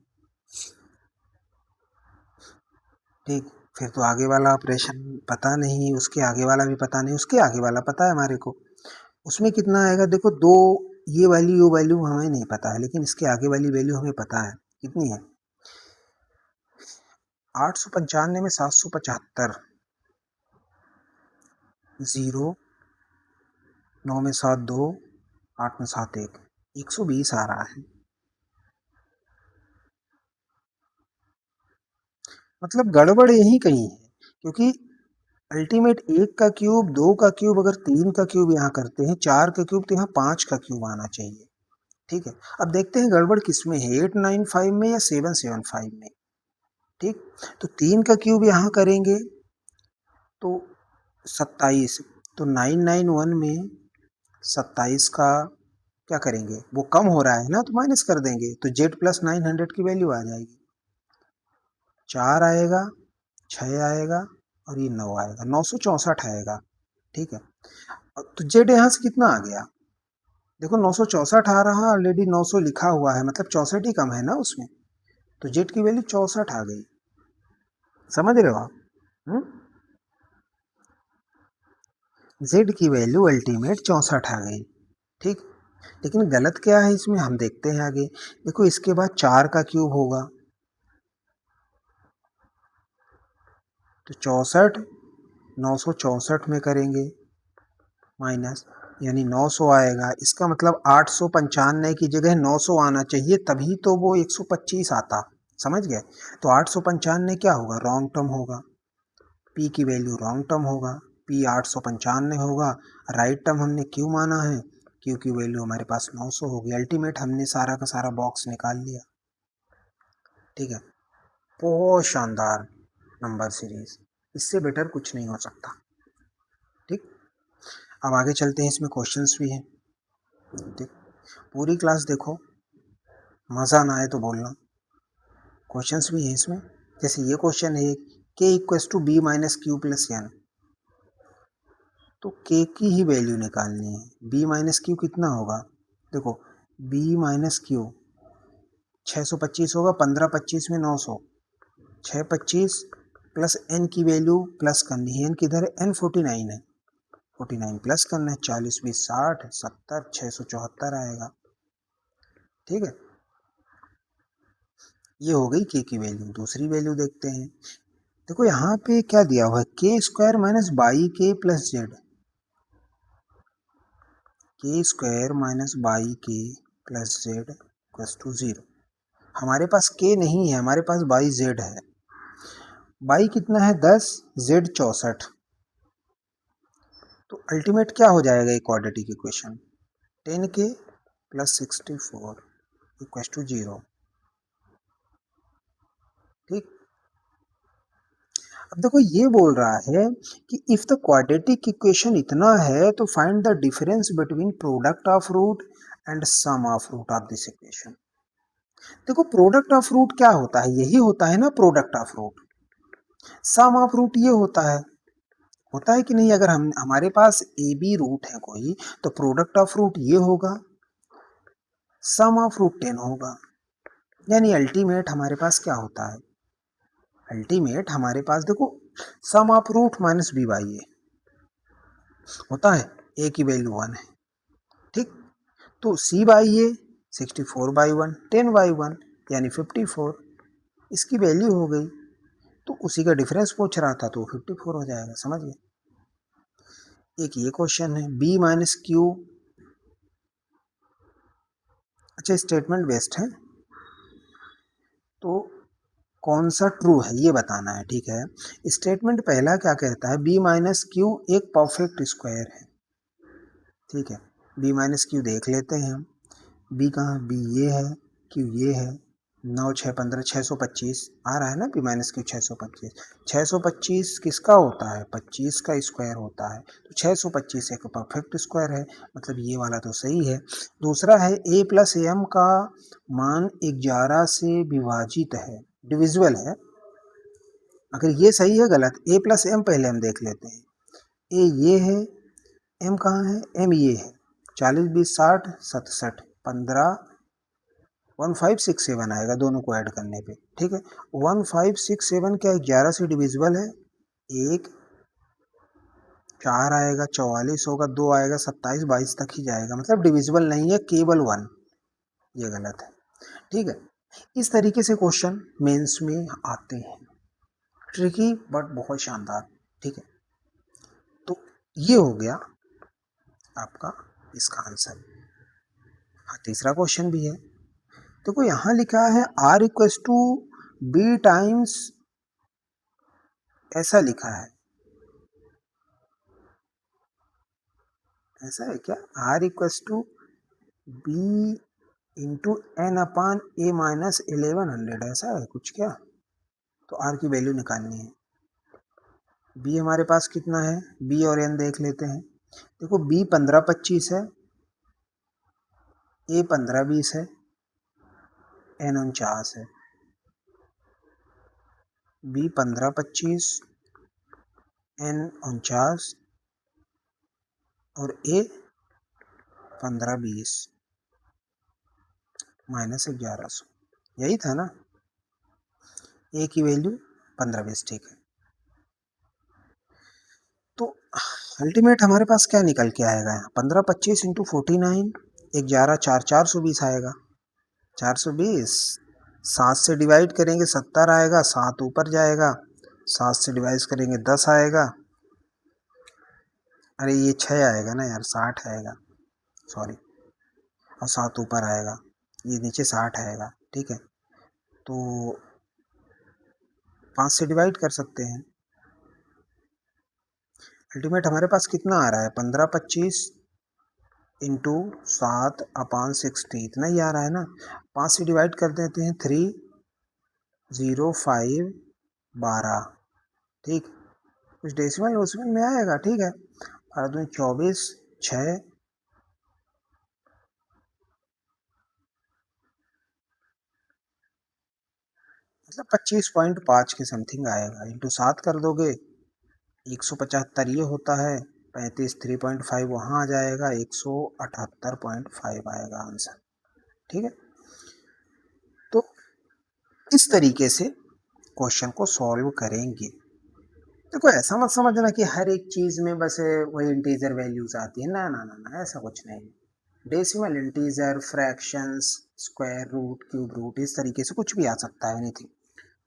ठीक। फिर तो आगे वाला ऑपरेशन पता नहीं, उसके आगे वाला भी पता नहीं, उसके आगे वाला पता है हमारे को, उसमें कितना आएगा देखो दो, ये वैल्यू हमें नहीं पता है, लेकिन इसके आगे वाली वैल्यू हमें पता है कितनी है, 895 में 775, 0, 9 में 7 2, 8 में 7 1, 120 आ रहा है। मतलब गड़बड़ यही कहीं है, क्योंकि अल्टीमेट 1 का क्यूब, 2 का क्यूब, अगर 3 का क्यूब यहाँ करते हैं, 4 का क्यूब, तो यहाँ 5 का क्यूब आना चाहिए, ठीक है। अब देखते हैं गड़बड़ किस में है, 895 में या 775 में, ठीक। तो 3 का क्यूब यहाँ करेंगे तो 27, तो 991 में 27 का क्या करेंगे, वो कम हो रहा है ना, तो माइनस कर देंगे, तो जेड प्लस 900 की वैल्यू आ जाएगी, 4 आएगा, 6 आएगा, और ये 9 आएगा, 964 आएगा, ठीक है। तो जेड यहाँ से कितना आ गया, देखो 964 आ रहा, ऑलरेडी 900 लिखा हुआ है, मतलब 64 ही कम है ना उसमें, तो जेड की वैल्यू 64 आ गई, समझ रहे हो आप? जेड की वैल्यू अल्टीमेट 64 आ गई, ठीक। लेकिन गलत क्या है इसमें, हम देखते हैं आगे, देखो इसके बाद 4 का क्यूब होगा, तो 64 964 में करेंगे माइनस, यानी 900 आएगा, इसका मतलब 895 की जगह 900 आना चाहिए, तभी तो वो 125 आता, समझ गए। तो 895 क्या होगा, रॉन्ग टर्म होगा, पी की वैल्यू रॉन्ग टर्म होगा, पी 895 होगा, राइट टर्म हमने क्यू माना है, क्यू की वैल्यू हमारे पास 900 होगी, अल्टीमेट हमने सारा का सारा बॉक्स निकाल लिया, ठीक है। बहुत शानदार नंबर सीरीज, इससे बेटर कुछ नहीं हो सकता, ठीक। अब आगे चलते हैं, इसमें क्वेश्चंस भी हैं, ठीक। पूरी क्लास देखो, मज़ा ना आए तो बोलना, क्वेश्चंस भी हैं इसमें। जैसे ये क्वेश्चन है, K equals to B minus Q plus N, तो के की ही वैल्यू निकालनी है, बी माइनस क्यू कितना होगा, देखो बी माइनस क्यू 625 होगा, 15 25 में 900, 625 प्लस एन की वैल्यू प्लस करनी है, एन किधर है, एन 49 है, 49 प्लस करना है, 40 20 60 70 674 आएगा, ठीक है। ये हो गई के की वैल्यू। दूसरी वैल्यू देखते हैं, देखो यहाँ पे क्या दिया हुआ है, के स्क्वायर माइनस बाई के प्लस जेड, के स्क्वायर माइनस बाई के प्लस जेड इक्वल्स टू 0। हमारे पास के नहीं है, हमारे पास बाई जेड है, बाई कितना है 10, जेड 64, तो अल्टीमेट क्या हो जाएगा ये quadratic equation, 10k plus 64 equals to 0, ठीक। अब देखो ये बोल रहा है कि इफ द क्वाड्रेटिक इक्वेशन इतना है तो find the difference between product of root and sum of root of this equation. देखो प्रोडक्ट ऑफ रूट क्या होता है, यही होता है ना product of root, sum of root ये होता है कि नहीं, अगर हम हमारे पास ए बी रूट है कोई, तो प्रोडक्ट ऑफ रूट ये होगा, सम ऑफ रूट 10 होगा, यानी अल्टीमेट हमारे पास क्या होता है, अल्टीमेट हमारे पास देखो sum of root minus B by A होता है, ए की वैल्यू 1 है, ठीक। तो सी बाई ए 64/1 10/1 यानी 54, इसकी वैल्यू हो गई, तो उसी का डिफरेंस पूछ रहा था, तो 54 हो जाएगा, समझ गए। एक ये क्वेश्चन है, बी माइनस क्यू, अच्छा स्टेटमेंट बेस्ड है, तो कौन सा ट्रू है ये बताना है, ठीक है। स्टेटमेंट पहला क्या कहता है, बी माइनस क्यू एक परफेक्ट स्क्वायर है, ठीक है। बी माइनस क्यू देख लेते हैं हम, बी कहाँ, बी ये है, क्यू ये है, 9 6 15 625 आ रहा है ना, पी माइनस क्यू 625। 625 किसका होता है, 25 का स्क्वायर होता है, तो 625 एक परफेक्ट स्क्वायर है, मतलब ये वाला तो सही है। दूसरा है ए प्लस एम का मान 11 से विभाजित है, डिविजिबल है। अगर ये सही है गलत, ए प्लस एम पहले हम देख लेते हैं। ए ये है, एम कहाँ है, एम ये है। 40 20 60 67 15 1567 आएगा दोनों को ऐड करने पे, ठीक है। 1567 क्या 11 से डिविजिबल है, एक 4 आएगा, 44 होगा, 2 आएगा, 27 22 तक ही जाएगा, मतलब डिविजिबल नहीं है, केवल 1, ये गलत है, ठीक है। इस तरीके से क्वेश्चन मेंस में आते हैं, ट्रिकी बट बहुत शानदार, ठीक है। तो ये हो गया आपका इसका आंसर। हाँ, तीसरा क्वेश्चन भी है, देखो यहाँ लिखा है R equals to B times, ऐसा लिखा है, ऐसा है क्या, R equals to B into N upon A minus 1100, ऐसा है कुछ क्या। तो आर की वैल्यू निकालनी है, बी हमारे पास कितना है, बी और एन देख लेते हैं। देखो बी 15 25 है, ए 15 20 है, एन 49 है। बी 15 25, एन 49 और ए 15 20 माइनस 1100, यही था ना। ए की वैल्यू 15 20, ठीक है। तो अल्टीमेट हमारे पास क्या निकल के आएगा, 15 25 इंटू 49, 11 4 420 आएगा, 420। 7 से डिवाइड करेंगे 70 आएगा, 7 ऊपर जाएगा, 7 से डिवाइड करेंगे 10 आएगा, अरे ये 6 आएगा ना यार, 60 आएगा, सॉरी, और 7 ऊपर आएगा, ये नीचे 60 आएगा, ठीक है। तो 5 से डिवाइड कर सकते हैं। अल्टीमेट हमारे पास कितना आ रहा है, 15 25 इंटू 7/60, इतना ही आ रहा है ना। 5 से डिवाइड कर देते हैं, 3 0 5 12, ठीक, कुछ डेसिमल वोसिमल में आएगा, ठीक है। 12 दूनी 24 6, मतलब 25.5 के समथिंग आएगा, इंटू 7 कर दोगे 175 ये होता है, 35 3.5 वहाँ आ जाएगा, 178.5 आएगा आंसर, ठीक है। तो इस तरीके से क्वेश्चन को सॉल्व करेंगे। देखो ऐसा मत समझना कि हर एक चीज में बस वही इंटीजर वैल्यूज आती है, ना ना ना ना, ऐसा कुछ नहीं। Decimal, integer, fractions, square root, cube root, इस तरीके से कुछ भी आ सकता है, एनीथिंग,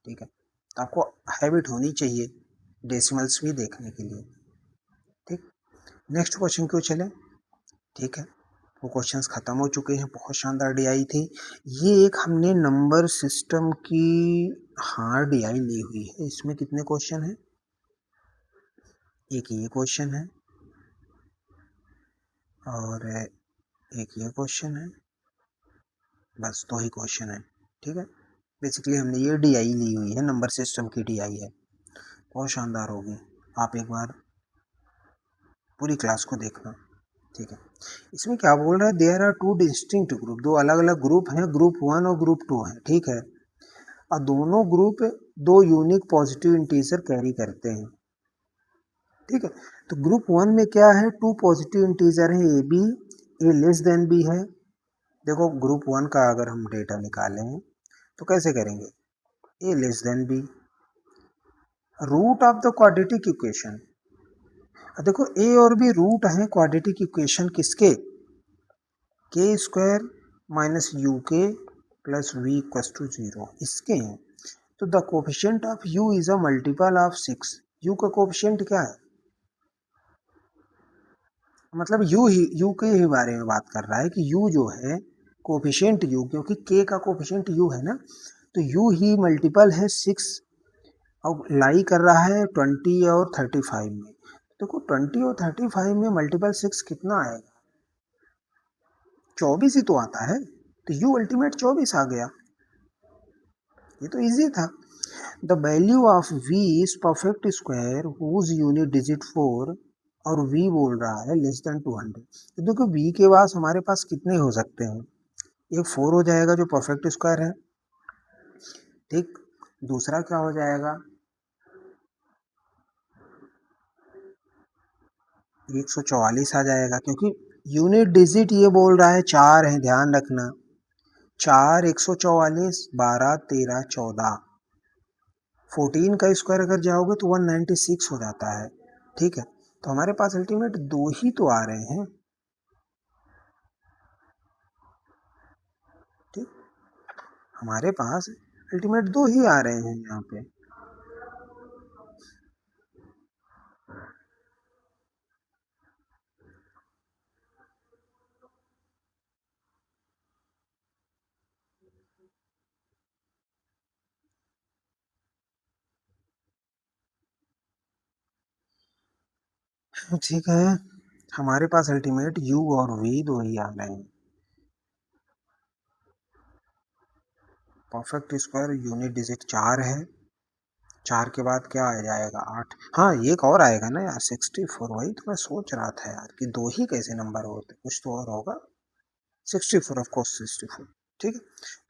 ठीक है। तो आपको हैबिट होनी चाहिए डेसिमल्स भी देखने के लिए, ठीक। नेक्स्ट क्वेश्चन क्यों चले, ठीक है। वो क्वेश्चंस खत्म हो चुके हैं, बहुत शानदार डीआई थी। ये एक हमने नंबर सिस्टम की हार्ड डीआई ली हुई है, इसमें कितने क्वेश्चन हैं, एक ये क्वेश्चन है और एक ये क्वेश्चन है, बस 2 ही क्वेश्चन है, ठीक है। बेसिकली हमने ये डीआई ली हुई है, नंबर सिस्टम की डीआई है, बहुत शानदार होगी, आप एक बार पूरी क्लास को देखना, ठीक है। इसमें क्या बोल रहा है, देयर आर 2 डिस्टिंक्ट ग्रुप, 2 अलग अलग ग्रुप हैं, ग्रुप 1 और ग्रुप 2 है, ठीक है। और दोनों group 2 unique positive integer carry करते हैं, ठीक है। तो ग्रुप 1 में क्या है, 2 पॉजिटिव इंटीजर है, A B, A less than B है। देखो ग्रुप 1 का अगर हम डेटा निकालें तो कैसे करेंगे, A less than B, root of the quadratic equation. देखो ए और बी रूट है क्वाड्रेटिक इक्वेशन किसके, के स्क्वायर माइनस यू के प्लस वी इक्वल्स टू 0, इसके हैं। तो the coefficient of u is a multiple of 6, u का कोफिशिएंट क्या है, मतलब u के ही बारे में बात कर रहा है कि u जो है कोफिशिएंट u, क्योंकि k का कोफिशिएंट u है ना, तो u ही मल्टीपल है 6 और लाई कर रहा है 20 और 35 में। देखो 20 और 35 में मल्टीपल 6 कितना आएगा, 24 ही तो आता है, तो u अल्टीमेट 24 आ गया, ये तो इजी था। The value of v is perfect square whose unit digit 4 और v बोल रहा है लेस देन 200। तो देखो v के पास हमारे पास कितने हो सकते हैं, एक 4 हो जाएगा जो परफेक्ट स्क्वायर है, ठीक। दूसरा क्या हो जाएगा, 144 आ जाएगा, क्योंकि यूनिट डिजिट ये बोल रहा है 4 है, ध्यान रखना। 4 144 12 13 14, 14 का स्क्वायर अगर जाओगे तो 196 हो जाता है, ठीक है। तो हमारे पास अल्टीमेट 2 ही तो आ रहे हैं, ठीक। हमारे पास अल्टीमेट 2 ही आ रहे हैं यहाँ पे। ठीक है, हमारे पास अल्टीमेट u और v दो ही आ रहे हैं। परफेक्ट स्क्वायर यूनिट डिजिट 4 है, 4 के बाद क्या आ जाएगा 8। हाँ एक और आएगा ना यार 64, वही तो मैं सोच रहा था यार कि दो ही कैसे नंबर होते, कुछ तो और होगा। 64 ऑफ कोर्स 64, ठीक है।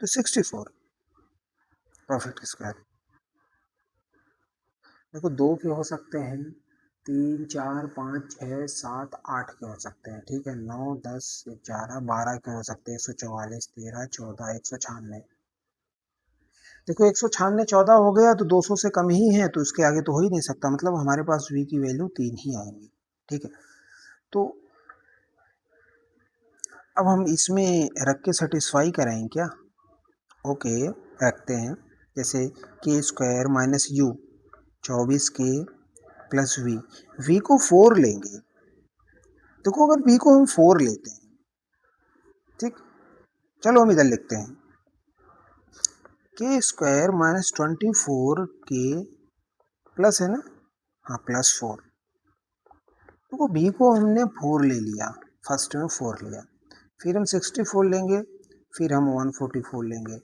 तो 64 परफेक्ट स्क्वायर, देखो 2 के हो सकते हैं, 3 4 5 6 7 8 के हो सकते हैं, ठीक है। 9 10 11 12 के हो सकते हैं, 144 13 14 196। देखो 196 14 हो गया तो 200 से कम ही है, तो इसके आगे तो हो ही नहीं सकता, मतलब हमारे पास v की वैल्यू 3 ही आएंगी, ठीक है। तो अब हम इसमें रख के सेटिस्फाई कराएं क्या, ओके रखते हैं। जैसे K square minus U 24k plus V को 4 लेंगे। देखो अगर वी को हम 4 लेते हैं, ठीक, चलो हम इधर लिखते हैं K square minus 24k plus है ना, हाँ प्लस 4। देखो बी को हमने 4 ले लिया, फर्स्ट में 4 लिया, फिर हम 64 लेंगे, फिर हम 144 लेंगे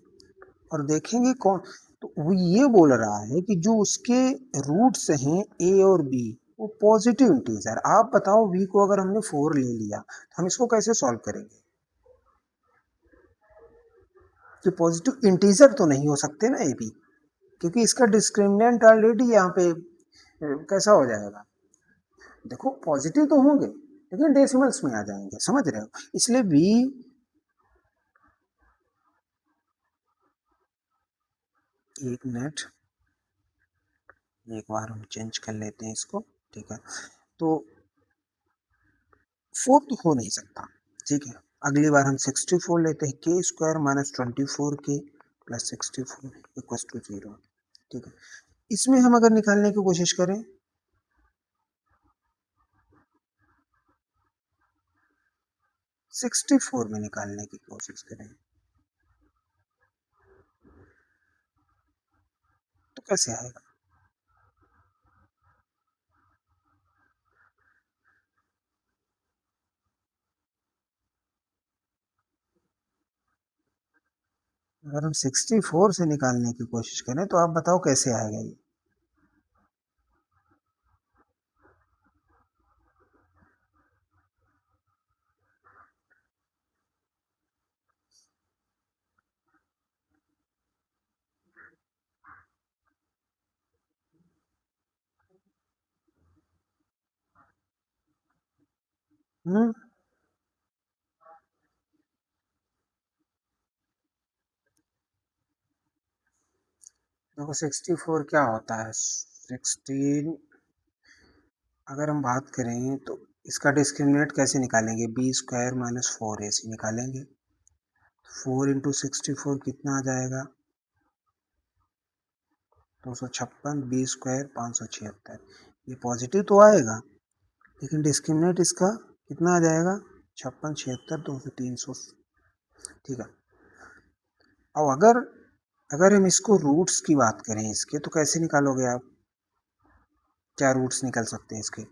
और देखेंगे कौन। तो वो ये बोल रहा है कि जो उसके रूट्स हैं ए और बी वो पॉजिटिव इंटीजर। आप बताओ वी को अगर हमने 4 ले लिया तो हम इसको कैसे सॉल्व करेंगे, कि पॉजिटिव इंटीजर तो नहीं हो सकते ना ए बी, क्योंकि इसका डिस्क्रिमिनेंट ऑलरेडी यहाँ पे कैसा हो जाएगा। देखो पॉजिटिव तो होंगे लेकिन डेसिमल्स में आ जाएंगे, समझ रहे हो, इसलिए बी। एक मिनट, एक बार हम चेंज कर लेते हैं इसको, ठीक है। तो 4 तो हो नहीं सकता, ठीक है। अगली बार हम 64 लेते हैं, K square minus 24k plus 64 equal to 0, ठीक है। इसमें हम अगर निकालने की कोशिश करें, 64 में निकालने की कोशिश करें तो कैसे आएगा। अगर हम 64 से निकालने की कोशिश करें तो आप बताओ कैसे आएगा ये। हम्म, देखो 64 क्या होता है, 16 अगर हम बात करें तो इसका डिस्क्रिमिनेंट कैसे निकालेंगे, बी स्क्वायर माइनस 4ac निकालेंगे। 4 × 64 कितना आ जाएगा, 256, बी स्क्वायर 576। ये पॉजिटिव तो आएगा लेकिन डिस्क्रिमिनेंट इसका कितना आ जाएगा, 56 76 200 300, ठीक है। अब अगर अगर हम इसको रूट्स की बात करें इसके, तो कैसे निकालोगे आप, क्या रूट्स निकल सकते हैं इसके,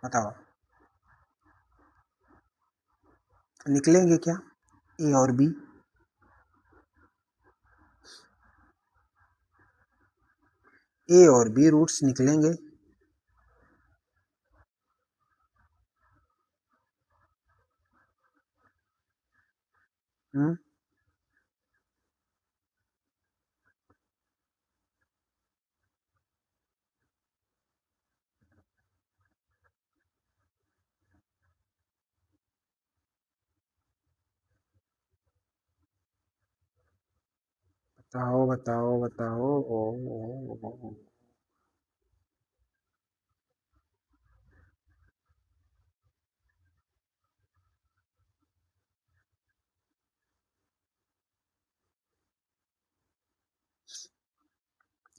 बताओ। निकलेंगे क्या, ए और बी। ए और बी रूट्स निकलेंगे। हम्म, बताओ बताओ बताओ। ओ।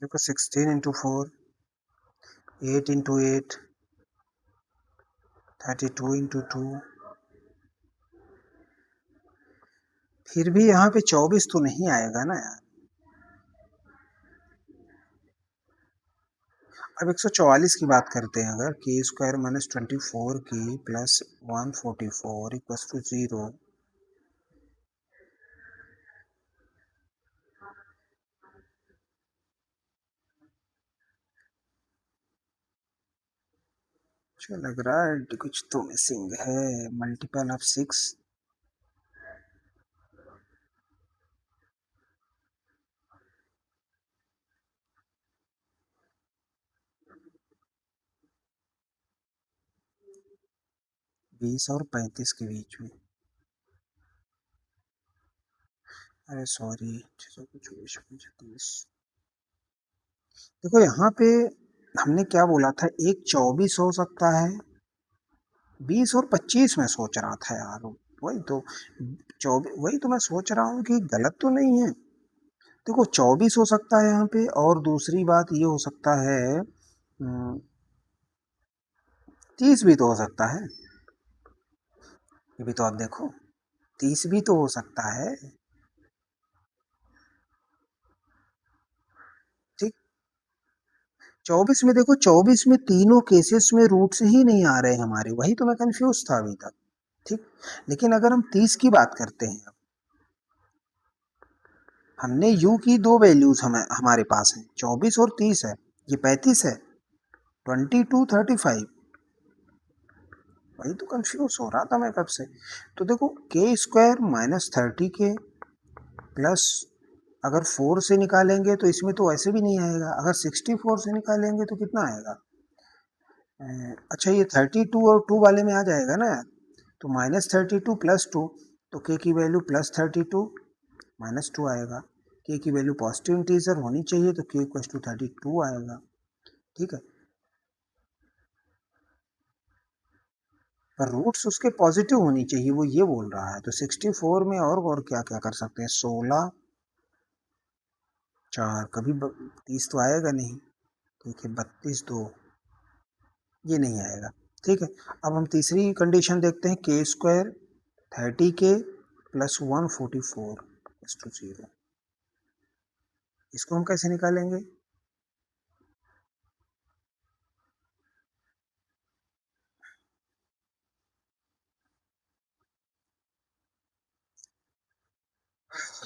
देखो 16 × 4, 8 × 8, 32 × 2। फिर भी यहाँ पे 24 तो नहीं आएगा ना यार। अब 144 की बात करते हैं, अगर k² - 24 की प्लस 144 = 0। मुझे लग रहा है कुछ तो मिसिंग है। Multiple of 6। 20 और 35 के बीच में। अरे सॉरी, 625 35। देखो यहाँ पे हमने क्या बोला था, एक 24 हो सकता है, 20 और 25 में सोच रहा था यार। वही तो 24, वही तो मैं सोच रहा हूँ कि गलत तो नहीं है। देखो 24 हो सकता है यहाँ पे, और दूसरी बात ये हो सकता है 30 भी तो हो सकता है। ये भी तो आप देखो, 30 भी तो हो सकता है। ठीक। 24 में देखो, 24 में तीनों केसेस में रूट्स ही नहीं आ रहे हमारे, वही तो मैं कंफ्यूज था अभी तक। ठीक। लेकिन अगर हम 30 की बात करते हैं, हमने u की दो वैल्यूज हमारे पास हैं, 24 और 30 है। ये 35 है, 22 35। वही तो कंफ्यूज हो रहा था मैं कब से। तो देखो k² - 30 के प्लस, अगर 4 से निकालेंगे तो इसमें तो ऐसे भी नहीं आएगा। अगर 64 से निकालेंगे तो कितना आएगा? अच्छा, ये 32 और 2 वाले में आ जाएगा ना यार। तो -32 + 2, तो k की वैल्यू +32 -2 आएगा। k की वैल्यू पॉजिटिव इंटीजर होनी चाहिए, तो k = 32 आएगा। ठीक है। पर रूट्स उसके पॉजिटिव होनी चाहिए, वो ये बोल रहा है। तो 64 में और क्या क्या कर सकते हैं? 16 4, कभी 30 तो आएगा नहीं। ठीक है, 32 2, ये नहीं आएगा। ठीक है। अब हम तीसरी कंडीशन देखते हैं, k² 30k प्लस 144 = 0। इसको हम कैसे निकालेंगे?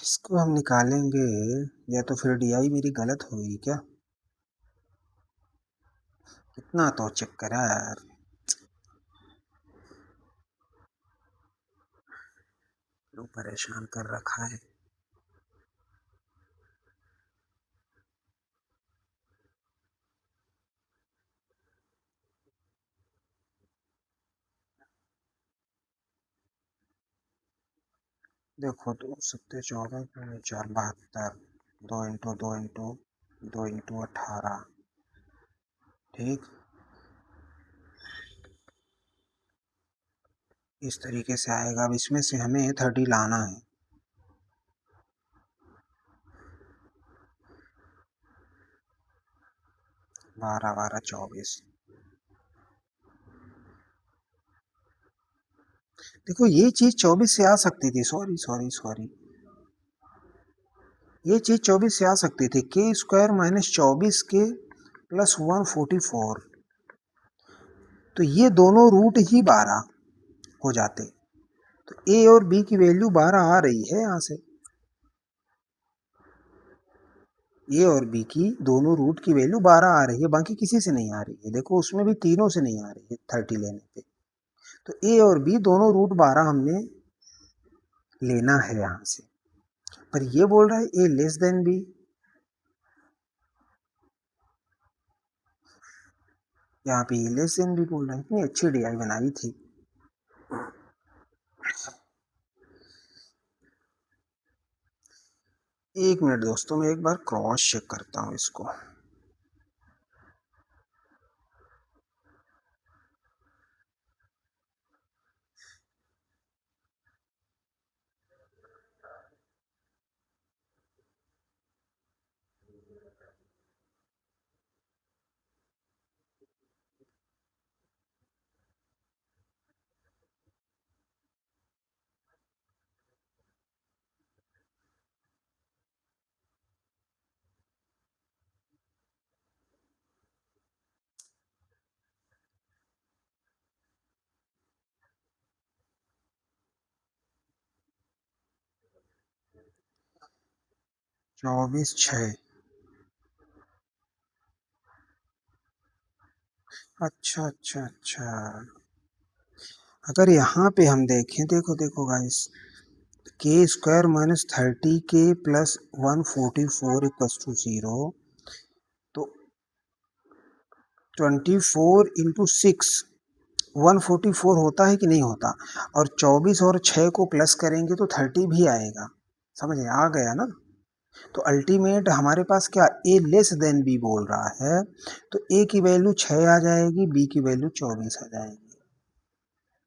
इसको हम निकालेंगे, या तो फिर डी आई मेरी गलत होगी क्या? कितना तो चेक करा यार। लोग परेशान कर रखा है। देखो, 2 × 14 × 4 = 72, 2 × 2 × 2 × 18। ठीक। इस तरीके से आएगा। अब इसमें से हमें 30 लाना है। 12 12 24। देखो ये चीज 24 से आ सकती थी, सॉरी सॉरी सॉरी, ये चीज 24 से आ सकती थी। k² - 24 के प्लस 144, तो ये दोनों रूट ही 12 हो जाते। तो ए और बी की वैल्यू 12 आ रही है यहाँ से। ए और बी की दोनों रूट की वैल्यू 12 आ रही है, बाकी किसी से नहीं आ रही है। देखो उसमें भी तीनों से नहीं आ रही है 30 लेने पे। तो ए और बी दोनों रूट 12 हमने लेना है यहाँ से। पर ये बोल रहा है ए लेस देन बी। यहाँ पे ए लेस देन बी बोल रहा है। इतनी अच्छी डीआई बनाई थी। एक मिनट दोस्तों, मैं एक बार क्रॉस चेक करता हूँ इसको। चौबीस छः। अच्छा अच्छा अच्छा। अगर यहाँ पे हम देखें, देखो देखो गाइस, के स्क्वायर माइनस 30 के प्लस 144 इक्वल्स टू 0। तो 24 × 6 144 होता है कि नहीं होता? और 24 और 6 को प्लस करेंगे तो 30 भी आएगा। समझ आ गया ना? तो अल्टीमेट हमारे पास क्या ए लेस देन बी बोल रहा है। तो ए की वैल्यू 6 आ जाएगी, बी की वैल्यू 24 आ जाएगी।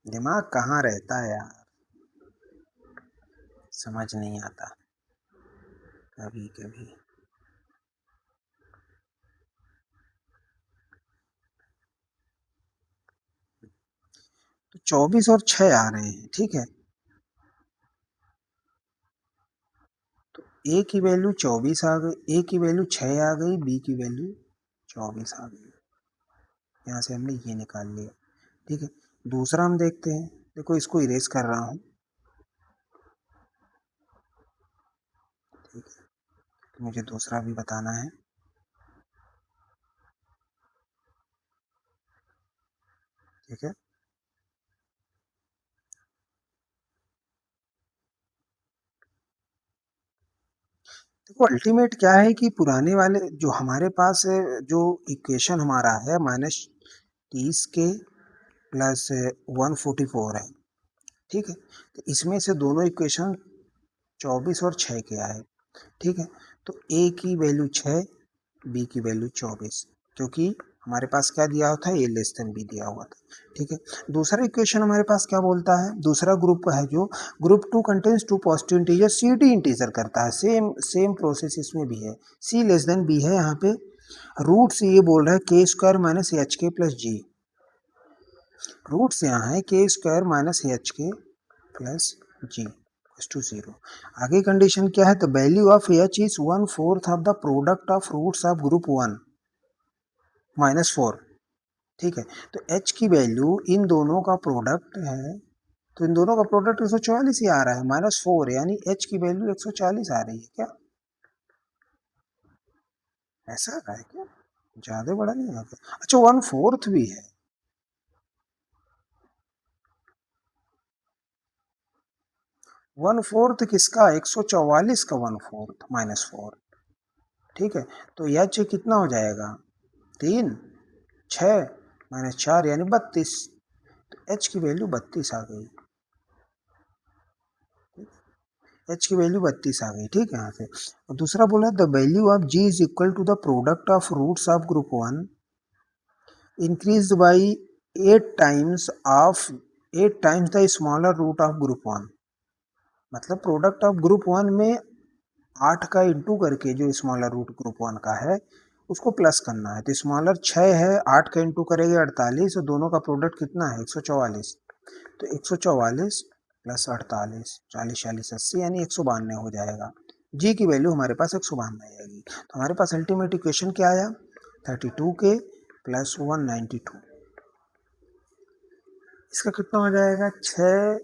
दिमाग कहाँ रहता है यार, समझ नहीं आता कभी कभी। तो 24 और 6 आ रहे हैं, ठीक है। तो ए की वैल्यू 24 आ गई, ए की वैल्यू 6 आ गई, बी की वैल्यू 24 आ गई। यहाँ से हमने ये निकाल लिया, ठीक है। दूसरा हम देखते हैं। देखो इसको इरेज कर रहा हूँ, ठीक है। तो मुझे दूसरा भी बताना है, ठीक है। देखो अल्टीमेट क्या है कि पुराने वाले जो हमारे पास जो इक्वेशन हमारा है -30 के प्लस 144 है, ठीक है। तो इसमें से दोनों इक्वेशन 24 और 6 के आए, ठीक है। तो ए की वैल्यू 6, बी की वैल्यू 24, क्योंकि हमारे पास क्या दिया होता है, ए लेस देन बी दिया हुआ था, ठीक है। दूसरा इक्वेशन हमारे पास क्या बोलता है, दूसरा ग्रुप है जो group 2 contains 2 positive integer, C D integer करता है। सेम सेम प्रोसेस इसमें भी है, सी लेस देन बी है। यहाँ पे रूट से ये बोल रहा है K square minus H K plus G. Root से यहाँ है K square minus H K plus G to 0। आगे कंडीशन क्या है, the value of H is 1/4 of the product of roots of group 1 -4, ठीक है। तो एच की वैल्यू इन दोनों का प्रोडक्ट है, तो इन दोनों का प्रोडक्ट 144 ही आ रहा है, -4, यानी एच की वैल्यू 140 आ रही है क्या? ऐसा आ रहा है क्या? ज्यादा बड़ा नहीं आ गया? अच्छा 1/4 भी है। 1/4 किसका? 144 का 1/4 -4, ठीक है। तो एच कितना हो जाएगा? 3, 6 -4 यानी 32। तो एच की वैल्यू 32 आ गई, एच की वैल्यू 32 आ गई, ठीक है। यहाँ से और दूसरा बोला the value of G is equal to the product of roots of group 1 increase by 8 times the smaller root of group 1। मतलब प्रोडक्ट ऑफ ग्रुप 1 में 8 का इंटू करके जो स्मॉलर रूट ग्रुप 1 का है उसको प्लस करना है। तो स्मॉलर 6 है, 8 का इंटू करेंगे 48, और दोनों का प्रोडक्ट कितना है 144। तो 144 प्लस 48, 40 40 80 यानी 192 हो जाएगा। जी की वैल्यू हमारे पास 192 आएगी। तो हमारे पास अल्टीमेट इक्वेशन क्या आया, 32 के प्लस 192। इसका कितना हो जाएगा, 6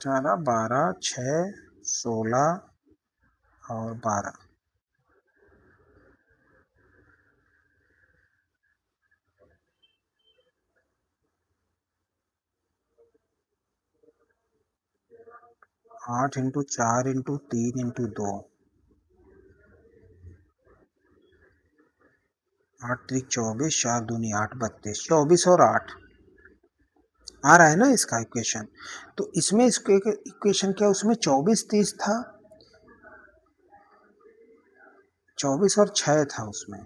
4 12 6 16 और 12। 8 इंटू 4 इंटू 3 इंटू 2, 8 3 24, 4 दूनी 8 32, 24 और 8 आ रहा है ना इसका इक्वेशन। तो इसमें इसको इक्वेशन क्या, उसमें 24 30 था, 24 और 6 था उसमें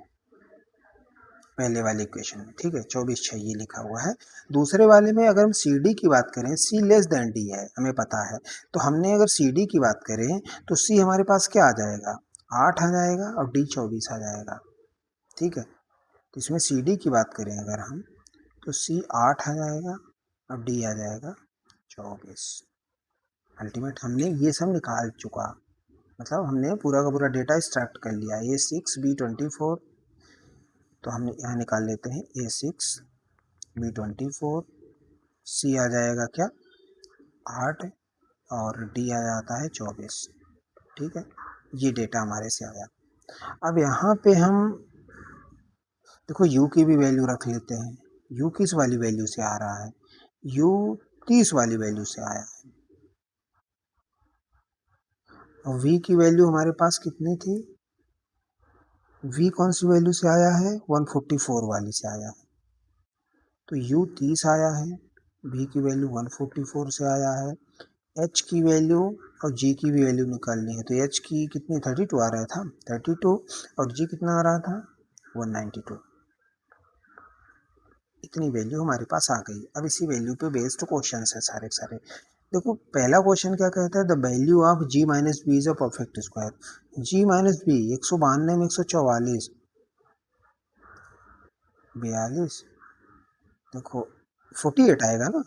पहले वाले इक्वेशन में, ठीक है, 24 6 ये लिखा हुआ है। दूसरे वाले में अगर हम सी डी की बात करें, सी लेस देन डी है हमें पता है, तो हमने अगर सी डी की बात करें तो सी हमारे पास क्या आ जाएगा, 8 आ जाएगा और डी 24 आ जाएगा, ठीक है। तो इसमें सी डी की बात करें अगर हम, तो सी 8 आ जाएगा और डी आ जाएगा 24। अल्टीमेट हमने ये सब निकाल चुका, मतलब हमने पूरा का पूरा डेटा एक्सट्रैक्ट कर लिया। A6 B24, तो हम यहाँ निकाल लेते हैं A6 B24, C आ जाएगा क्या 8 और D आ जाता है 24, ठीक है। ये डेटा हमारे से आया। अब यहाँ पे हम देखो U की भी वैल्यू रख लेते हैं। U किस वाली वैल्यू से आ रहा है, U 30 वाली वैल्यू से आया है, और V की वैल्यू हमारे पास कितनी थी, V कौन सी वैल्यू से आया है, 144 वाली से आया है। तो U 30 आया है, V की वैल्यू 144 से आया है, H की वैल्यू और G की भी वैल्यू निकालनी है। तो H की कितनी 32 आ रहा था, 32, और G कितना आ रहा था 192। इतनी वैल्यू हमारे पास आ गई। अब इसी वैल्यू पे बेस्ड क्वेश्चन है सारे सारे। देखो पहला क्वेश्चन क्या कहता है, the value of G minus B is a perfect square. G minus B 192 में 144, 42, देखो 48 आएगा ना,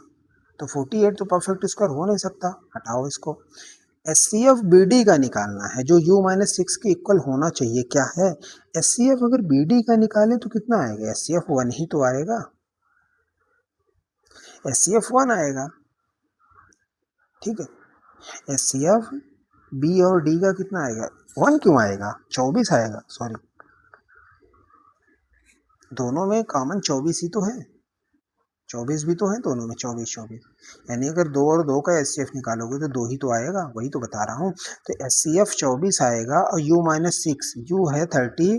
तो 48 तो परफेक्ट स्क्वायर हो नहीं सकता, हटाओ इसको। SCF BD का निकालना है जो U माइनस 6 के इक्वल होना चाहिए, क्या है SCF, अगर BD का निकालें तो कितना आएगा, SCF 1 ही तो आएगा, SCF 1 आएगा, ठीक है। SCF B और D का कितना आएगा, 1 क्यों आएगा, 24 आएगा, सॉरी, दोनों में कॉमन 24 ही तो है, 24 भी तो है दोनों में, 24 24, यानी अगर 2 और 2 का SCF निकालोगे तो 2 ही तो आएगा, वही तो बता रहा हूँ। तो SCF 24 आएगा और U माइनस 6, U है 30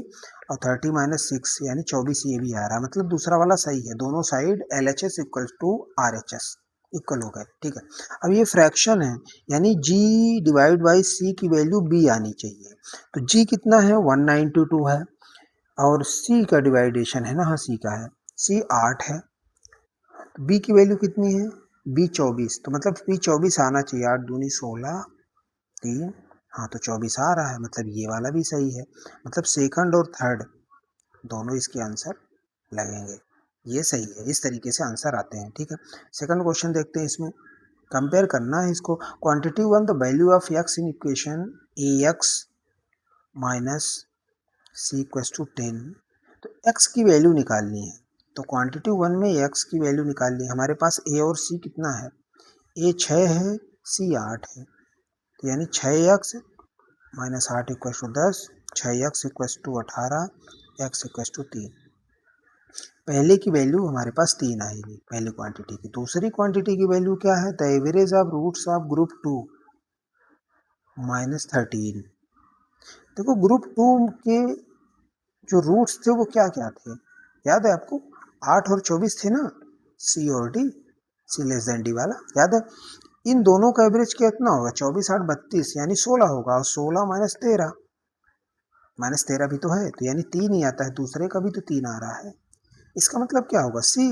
और 30 माइनस 6 यानी 24 ये भी आ रहा है, मतलब दूसरा वाला सही है, दोनों side LHS equal to RHS equal हो गए, ठीक है। अब ये फ्रैक्शन है, यानी G डिवाइड बाई C की वैल्यू B आनी चाहिए। तो G कितना है 192 है, और C का डिवाइडेशन है ना, हाँ C का है, C 8 है, बी की वैल्यू कितनी है, बी 24, तो मतलब बी 24 आना चाहिए, 8 दूनी 16, 3, हाँ तो 24 आ रहा है, मतलब ये वाला भी सही है, मतलब सेकंड और थर्ड दोनों इसके आंसर लगेंगे, ये सही है। इस तरीके से आंसर आते हैं, ठीक है। सेकंड क्वेश्चन देखते हैं, इसमें कंपेयर करना है इसको। Quantity 1 the value of x in equation ax minus C equals to 10, तो x की वैल्यू निकालनी है। तो क्वांटिटी 1 में x की वैल्यू निकालनी है, हमारे पास a और c कितना है, a 6 है, c 8 है, तो यानी 6x minus 8 equals to 10, 6x equals to 18, x equals to 3। पहले की वैल्यू हमारे पास 3 आएगी पहली क्वांटिटी की। दूसरी क्वांटिटी की वैल्यू क्या है, the average of roots of group 2 minus 13। देखो ग्रुप 2 के जो रूट्स थे वो क्या क्या थे, याद है आपको, 8 और 24 थे ना, सी और डी, सी लेस देन डी वाला, याद है। इन दोनों का एवरेज कितना होगा, 24 8 32 यानी 16 होगा, और 16 माइनस 13 भी तो है, तो यानी 3 ही आता है, दूसरे का भी तो 3 आ रहा है, इसका मतलब क्या होगा, सी,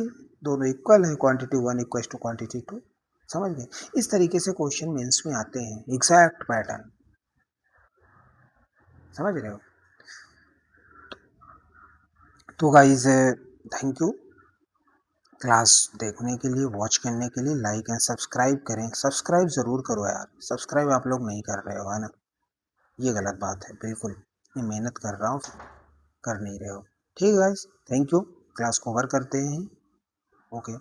दोनों इक्वल है, क्वांटिटी 1 इक्वल टू क्वांटिटी 2, समझ गए। इस तरीके से क्वेश्चन मेंस में आते हैं, एग्जैक्ट पैटर्न, समझ रहे हो। तो गाइज थैंक यू क्लास देखने के लिए, वॉच करने के लिए, लाइक एंड सब्सक्राइब करें, सब्सक्राइब ज़रूर करो यार, सब्सक्राइब आप लोग नहीं कर रहे हो, है ना, ये गलत बात है, बिल्कुल मैं मेहनत कर रहा हूँ, कर नहीं रहे हो, ठीक है गाइस, थैंक यू। क्लास को कवर करते हैं, ओके।